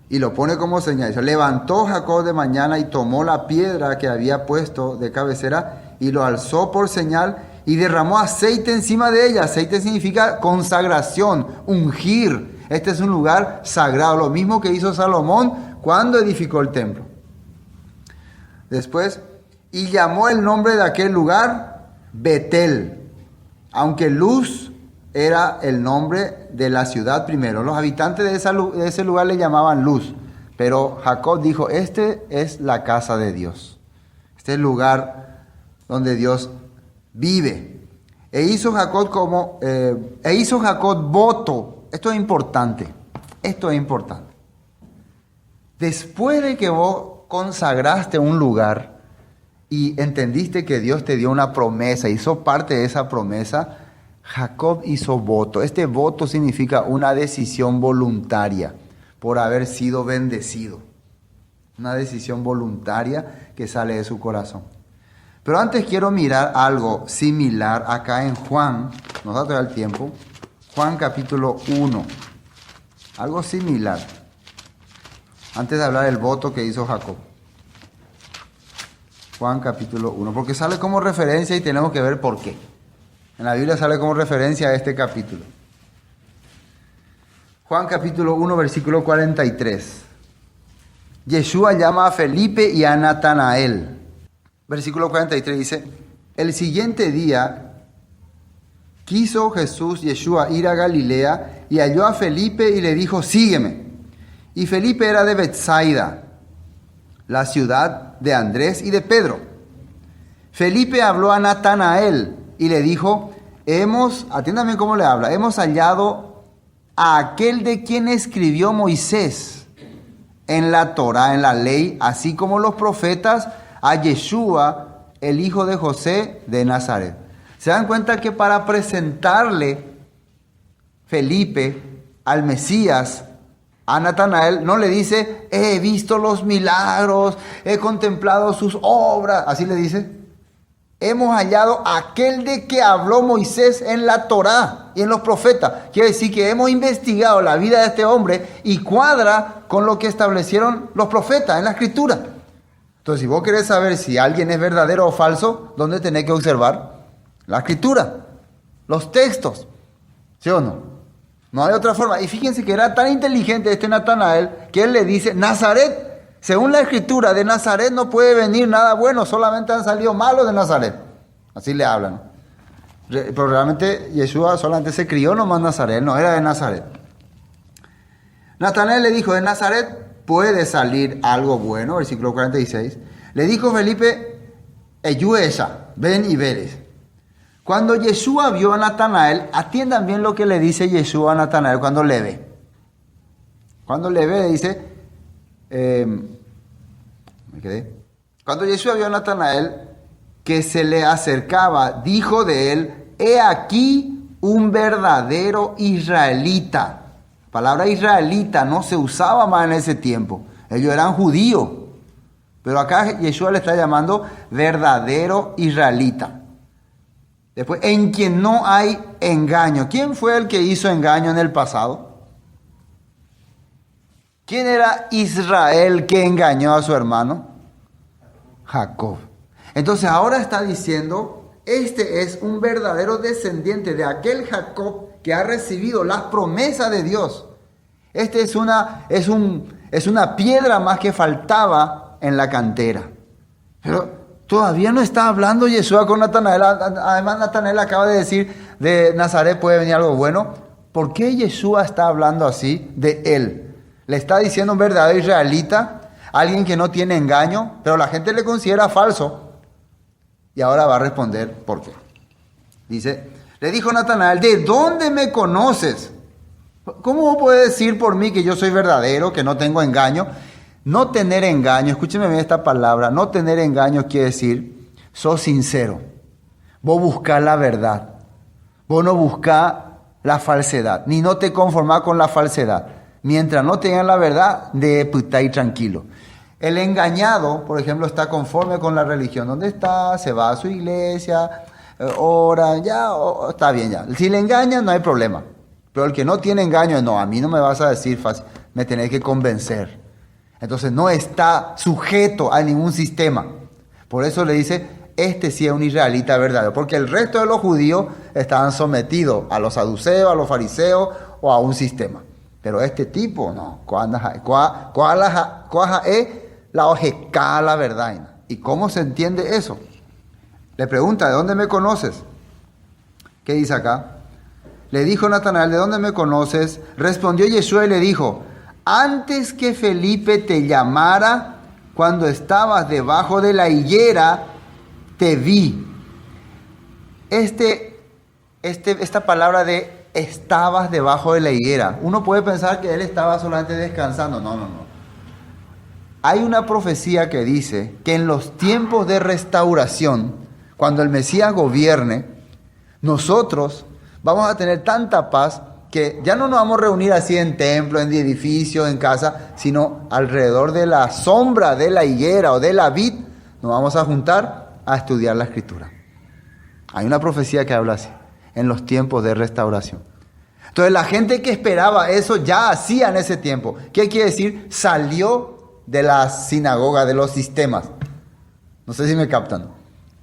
S4: Y lo pone como señal. Dice, levantó Jacob de mañana y tomó la piedra que había puesto de cabecera y lo alzó por señal y derramó aceite encima de ella. Aceite significa consagración, ungir. Este es un lugar sagrado, lo mismo que hizo Salomón cuando edificó el templo. Después, y llamó el nombre de aquel lugar Betel, aunque Luz era el nombre de la ciudad primero. Los habitantes de ese lugar le llamaban Luz, pero Jacob dijo, este es la casa de Dios. Este es el lugar donde Dios vive. E hizo Jacob voto. Esto es importante. Después de que vos consagraste un lugar y entendiste que Dios te dio una promesa, hizo parte de esa promesa, Jacob hizo voto. Este voto significa una decisión voluntaria por haber sido bendecido. Una decisión voluntaria que sale de su corazón. Pero antes quiero mirar algo similar acá en Juan. Nos da todo el tiempo. Juan capítulo 1. Algo similar. Antes de hablar del voto que hizo Jacob. Juan capítulo 1. Porque sale como referencia y tenemos que ver por qué. En la Biblia sale como referencia a este capítulo. Juan capítulo 1, versículo 43. Yeshua llama a Felipe y a Natanael. Versículo 43 dice, el siguiente día quiso Jesús, Yeshua, ir a Galilea y halló a Felipe y le dijo, sígueme. Y Felipe era de Betsaida, la ciudad de Andrés y de Pedro. Felipe habló a Natanael y le dijo, atiéndame cómo le habla, hemos hallado a aquel de quien escribió Moisés en la Torá, en la ley, así como los profetas, a Yeshua, el hijo de José de Nazaret. Se dan cuenta que para presentarle Felipe al Mesías, a Natanael, no le dice, he visto los milagros, he contemplado sus obras, así le dice. Hemos hallado a aquel de que habló Moisés en la Torá y en los profetas. Quiere decir que hemos investigado la vida de este hombre y cuadra con lo que establecieron los profetas en la Escritura. Entonces, si vos querés saber si alguien es verdadero o falso, ¿dónde tenés que observar? La Escritura, los textos, ¿sí o no? No hay otra forma. Y fíjense que era tan inteligente este Natanael que él le dice, Nazaret, según la Escritura, de Nazaret no puede venir nada bueno, solamente han salido malos de Nazaret. Así le hablan. Pero realmente Yeshua solamente se crió nomás en Nazaret, no era de Nazaret. Natanael le dijo, de Nazaret puede salir algo bueno, versículo 46. Le dijo Felipe, Eyuesa, ven y veres. Cuando Yeshua vio a Natanael, atiendan bien lo que le dice Yeshua a Natanael cuando le ve. Cuando le ve, le dice, Cuando Yeshua vio a Natanael que se le acercaba, dijo de él, he aquí un verdadero israelita. La palabra israelita no se usaba más en ese tiempo. Ellos eran judíos. Pero acá Yeshua le está llamando verdadero israelita. Después, en quien no hay engaño. ¿Quién fue el que hizo engaño en el pasado? ¿Quién era Israel que engañó a su hermano? Jacob. Entonces ahora está diciendo, este es un verdadero descendiente de aquel Jacob que ha recibido las promesas de Dios. Este es una piedra más que faltaba en la cantera. Pero todavía no está hablando Yeshua con Natanael. Además Natanael acaba de decir, de Nazaret puede venir algo bueno. ¿Por qué Yeshua está hablando así de él? Le está diciendo un verdadero israelita, alguien que no tiene engaño, pero la gente le considera falso. Y ahora va a responder por qué. Dice, le dijo Natanael, ¿de dónde me conoces? ¿Cómo puedes decir por mí que yo soy verdadero, que no tengo engaño? No tener engaño, escúcheme bien esta palabra, no tener engaño quiere decir, sos sincero. Vos buscás la verdad. Vos no buscás la falsedad, ni no te conformás con la falsedad. Mientras no tengan la verdad, de puta y tranquilo. El engañado, por ejemplo, está conforme con la religión. ¿Dónde está? Se va a su iglesia, ora, ya, está bien ya. Si le engañan, no hay problema. Pero el que no tiene engaño, no, a mí no me vas a decir fácil, me tenés que convencer. Entonces no está sujeto a ningún sistema. Por eso le dice, este sí es un israelita verdadero. Porque el resto de los judíos estaban sometidos a los saduceos, a los fariseos o a un sistema. Pero este tipo, no. ¿Cuál es la ojeca la verdad? ¿Y cómo se entiende eso? Le pregunta, ¿de dónde me conoces? ¿Qué dice acá? Le dijo Natanael, ¿de dónde me conoces? Respondió Yeshua y le dijo, antes que Felipe te llamara, cuando estabas debajo de la higuera, te vi. Esta palabra de estabas debajo de la higuera, uno puede pensar que él estaba solamente descansando. No. Hay una profecía que dice que en los tiempos de restauración, cuando el Mesías gobierne, nosotros vamos a tener tanta paz que ya no nos vamos a reunir así en templo, en edificios, en casa, sino alrededor de la sombra de la higuera o de la vid, nos vamos a juntar a estudiar la Escritura. Hay una profecía que habla así, en los tiempos de restauración. Entonces la gente que esperaba eso ya hacía en ese tiempo. ¿Qué quiere decir? Salió de la sinagoga, de los sistemas. No sé si me captan.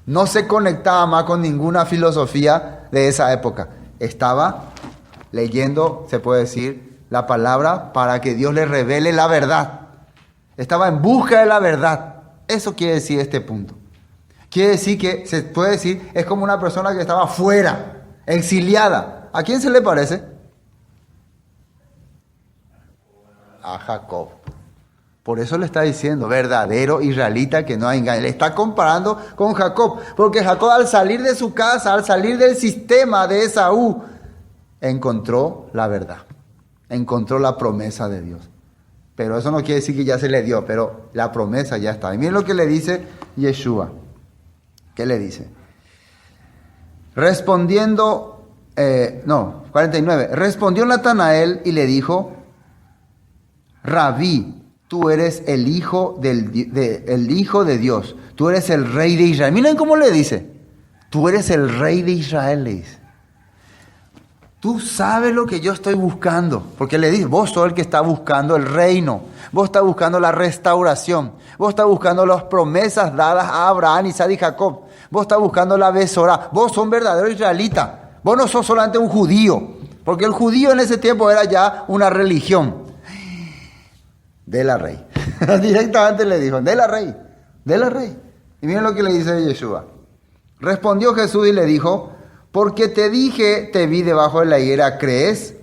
S4: No se conectaba más con ninguna filosofía de esa época. Estaba leyendo, se puede decir, la palabra para que Dios le revele la verdad. Estaba en busca de la verdad. Eso quiere decir este punto. Quiere decir que, se puede decir, es como una persona que estaba fuera, exiliada. ¿A quién se le parece? A Jacob. Por eso le está diciendo, verdadero israelita que no hay engaño. Le está comparando con Jacob. Porque Jacob al salir de su casa, al salir del sistema de Esaú, encontró la verdad. Encontró la promesa de Dios. Pero eso no quiere decir que ya se le dio, pero la promesa ya está. Y miren lo que le dice Yeshua. ¿Qué le dice? Respondiendo, 49. Respondió Natanael y le dijo, Rabí, tú eres el hijo de Dios. Tú eres el rey de Israel. Miren cómo le dice. Tú eres el rey de Israel, le dice. Tú sabes lo que yo estoy buscando. Porque le dice, vos sos el que está buscando el reino. Vos estás buscando la restauración. Vos estás buscando las promesas dadas a Abraham, Isaac y Jacob. Vos estás buscando la Besorá. Vos sos un verdadero israelita. Vos no sos solamente un judío. Porque el judío en ese tiempo era ya una religión. De la rey. Directamente le dijo, de la rey. Y miren lo que le dice Yeshua. Respondió Jesús y le dijo, porque te dije, te vi debajo de la higuera, ¿crees?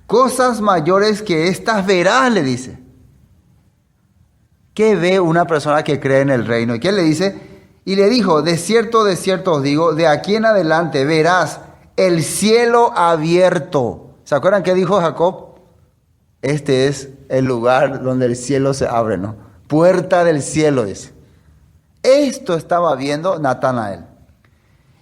S4: Cosas mayores que estas verás, le dice. ¿Qué ve una persona que cree en el reino? ¿Y qué le dice? Y le dijo, de cierto os digo, de aquí en adelante verás el cielo abierto. ¿Se acuerdan qué dijo Jacob? Este es el lugar donde el cielo se abre, ¿no? Puerta del cielo, dice. Esto estaba viendo Natanael.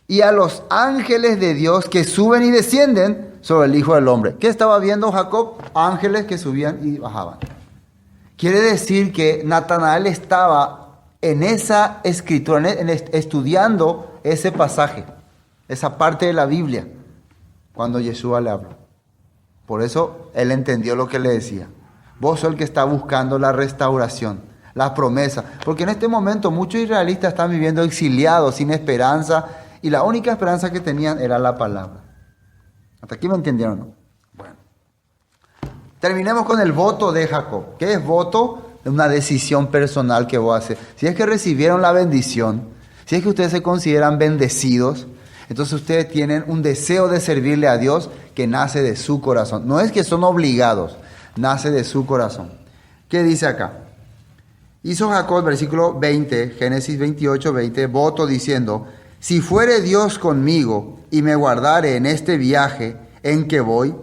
S4: Y a los ángeles de Dios que suben y descienden sobre el Hijo del Hombre. ¿Qué estaba viendo Jacob? Ángeles que subían y bajaban. Quiere decir que Natanael estaba en esa escritura, estudiando ese pasaje, esa parte de la Biblia, cuando Yeshua le habló. Por eso él entendió lo que le decía. Vos sos el que está buscando la restauración, la promesa. Porque en este momento muchos israelitas están viviendo exiliados, sin esperanza, y la única esperanza que tenían era la palabra. ¿Hasta aquí me entendieron, no? Bueno. Terminemos con el voto de Jacob. ¿Qué es voto? Es una decisión personal que vos haces. Si es que recibieron la bendición, si es que ustedes se consideran bendecidos, entonces ustedes tienen un deseo de servirle a Dios que nace de su corazón. No es que son obligados, nace de su corazón. ¿Qué dice acá? Hizo Jacob, versículo 20, Génesis 28, 20, voto diciendo: si fuere Dios conmigo y me guardare en este viaje en que voy,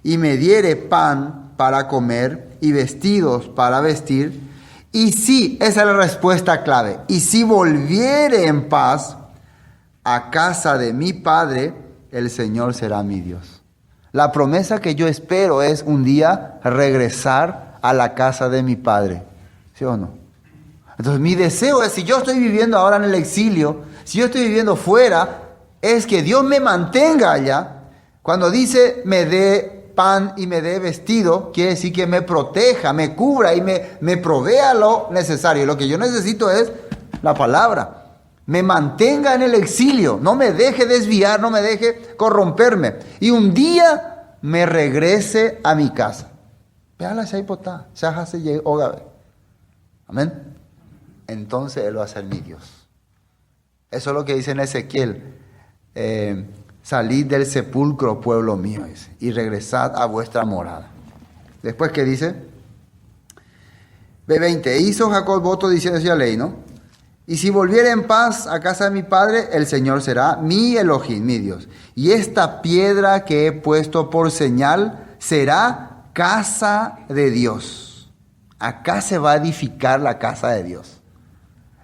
S4: y me diere pan para comer y vestidos para vestir, y si, esa es la respuesta clave, y si volviere en paz a casa de mi padre, el Señor será mi Dios. La promesa que yo espero es un día regresar a la casa de mi padre. ¿Sí o no? Entonces mi deseo es, si yo estoy viviendo ahora en el exilio, si yo estoy viviendo fuera, es que Dios me mantenga allá. Cuando dice me dé pan y me dé vestido, quiere decir que me proteja, me cubra y me provea lo necesario. Lo que yo necesito es la palabra. Me mantenga en el exilio, no me deje desviar, no me deje corromperme. Y un día me regrese a mi casa. Véala, si hay potá, amén. Entonces Él va a ser mi Dios. Eso es lo que dice en Ezequiel. Salid del sepulcro, pueblo mío, dice, y regresad a vuestra morada. Después, ¿qué dice? B20. Hizo Jacob voto diciendo esa ley, ¿no? Y si volviere en paz a casa de mi padre, el Señor será mi Elohim, mi Dios. Y esta piedra que he puesto por señal será casa de Dios. Acá se va a edificar la casa de Dios.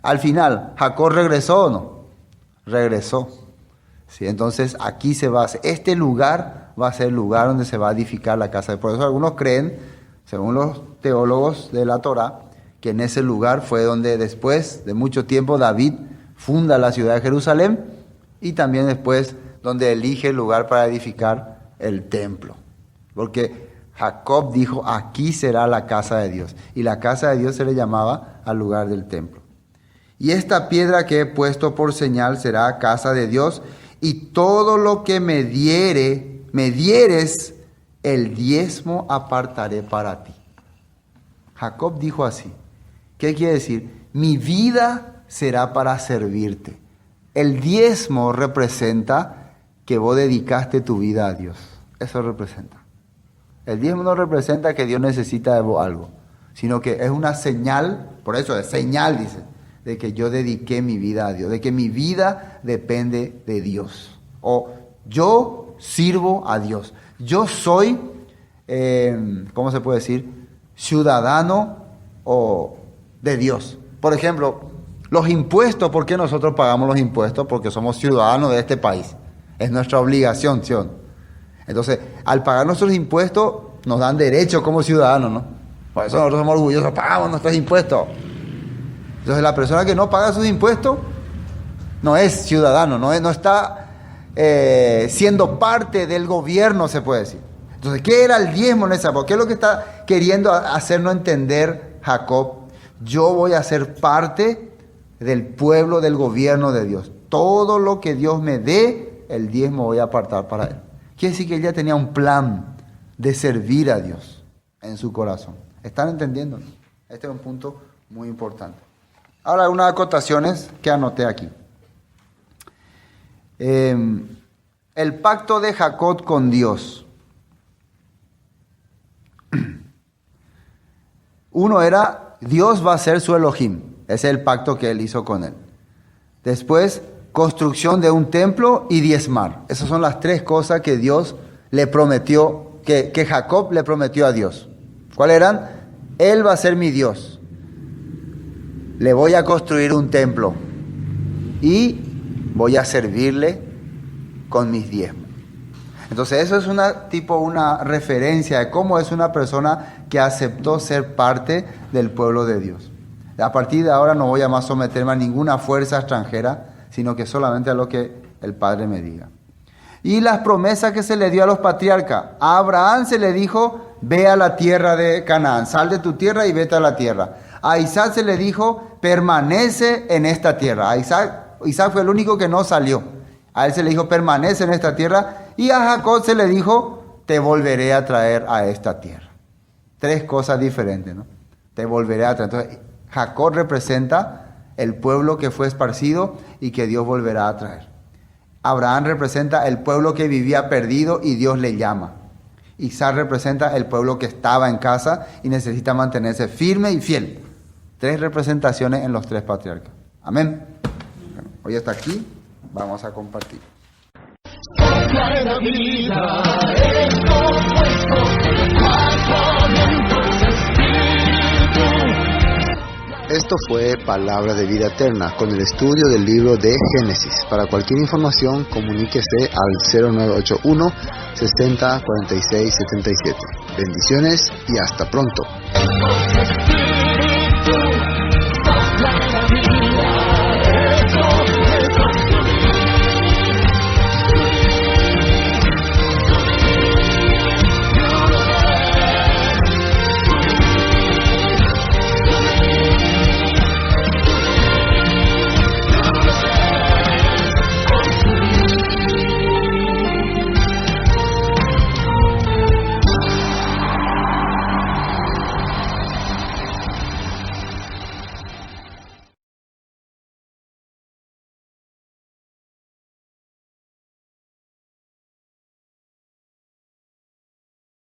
S4: Al final, ¿Jacob regresó o no? Regresó. Sí, entonces aquí se va a hacer, este lugar va a ser el lugar donde se va a edificar la casa de Dios. Por eso algunos creen, según los teólogos de la Torá, que en ese lugar fue donde después de mucho tiempo David funda la ciudad de Jerusalén y también después donde elige el lugar para edificar el templo. Porque Jacob dijo, aquí será la casa de Dios. Y la casa de Dios se le llamaba al lugar del templo. Y esta piedra que he puesto por señal será casa de Dios, y todo lo que me dieres, el diezmo apartaré para ti. Jacob dijo así. ¿Qué quiere decir? Mi vida será para servirte. El diezmo representa que vos dedicaste tu vida a Dios. Eso representa. El diezmo no representa que Dios necesita de vos algo, sino que es una señal, por eso es señal, dice, de que yo dediqué mi vida a Dios, de que mi vida depende de Dios. O yo sirvo a Dios. Yo soy, ¿cómo se puede decir? Ciudadano o de Dios. Por ejemplo, los impuestos, ¿por qué nosotros pagamos los impuestos? Porque somos ciudadanos de este país. Es nuestra obligación, ¿sí? Entonces, al pagar nuestros impuestos, nos dan derecho como ciudadanos, ¿no? Por eso nosotros somos orgullosos, pagamos nuestros impuestos. Entonces, la persona que no paga sus impuestos no es ciudadano, no está siendo parte del gobierno, se puede decir. Entonces, ¿qué era el diezmo en esa época? ¿Qué es lo que está queriendo hacernos entender Jacob? Yo voy a ser parte del pueblo, del gobierno de Dios. Todo lo que Dios me dé, el diezmo voy a apartar para Él. Quiere decir que él ya tenía un plan de servir a Dios en su corazón. ¿Están entendiendo? Este es un punto muy importante. Ahora, algunas acotaciones que anoté aquí. El pacto de Jacob con Dios. Uno era, Dios va a ser su Elohim. Ese es el pacto que él hizo con él. Después, construcción de un templo y diezmar. Esas son las tres cosas que Dios le prometió, que Jacob le prometió a Dios. ¿Cuáles eran? Él va a ser mi Dios. Le voy a construir un templo y voy a servirle con mis diezmos. Entonces eso es una referencia de cómo es una persona que aceptó ser parte del pueblo de Dios. A partir de ahora no voy a más someterme a ninguna fuerza extranjera, sino que solamente a lo que el Padre me diga. Y las promesas que se le dio a los patriarcas. A Abraham se le dijo, ve a la tierra de Canaán, sal de tu tierra y vete a la tierra. A Isaac se le dijo, permanece en esta tierra. A Isaac fue el único que no salió. A él se le dijo, permanece en esta tierra. Y a Jacob se le dijo, te volveré a traer a esta tierra. 3 cosas diferentes, ¿no? Te volveré a traer. Entonces, Jacob representa el pueblo que fue esparcido y que Dios volverá a traer. Abraham representa el pueblo que vivía perdido y Dios le llama. Isaac representa el pueblo que estaba en casa y necesita mantenerse firme y fiel. 3 representaciones en los 3 patriarcas. Amén. Bueno, hoy hasta aquí vamos a compartir.
S2: Sopla en la vida, eres compuesto por los 4 vientos del Espíritu.
S1: Esto fue Palabra de Vida Eterna con el estudio del libro de Génesis. Para cualquier información, comuníquese al 0981 60 46 77. Bendiciones y hasta pronto.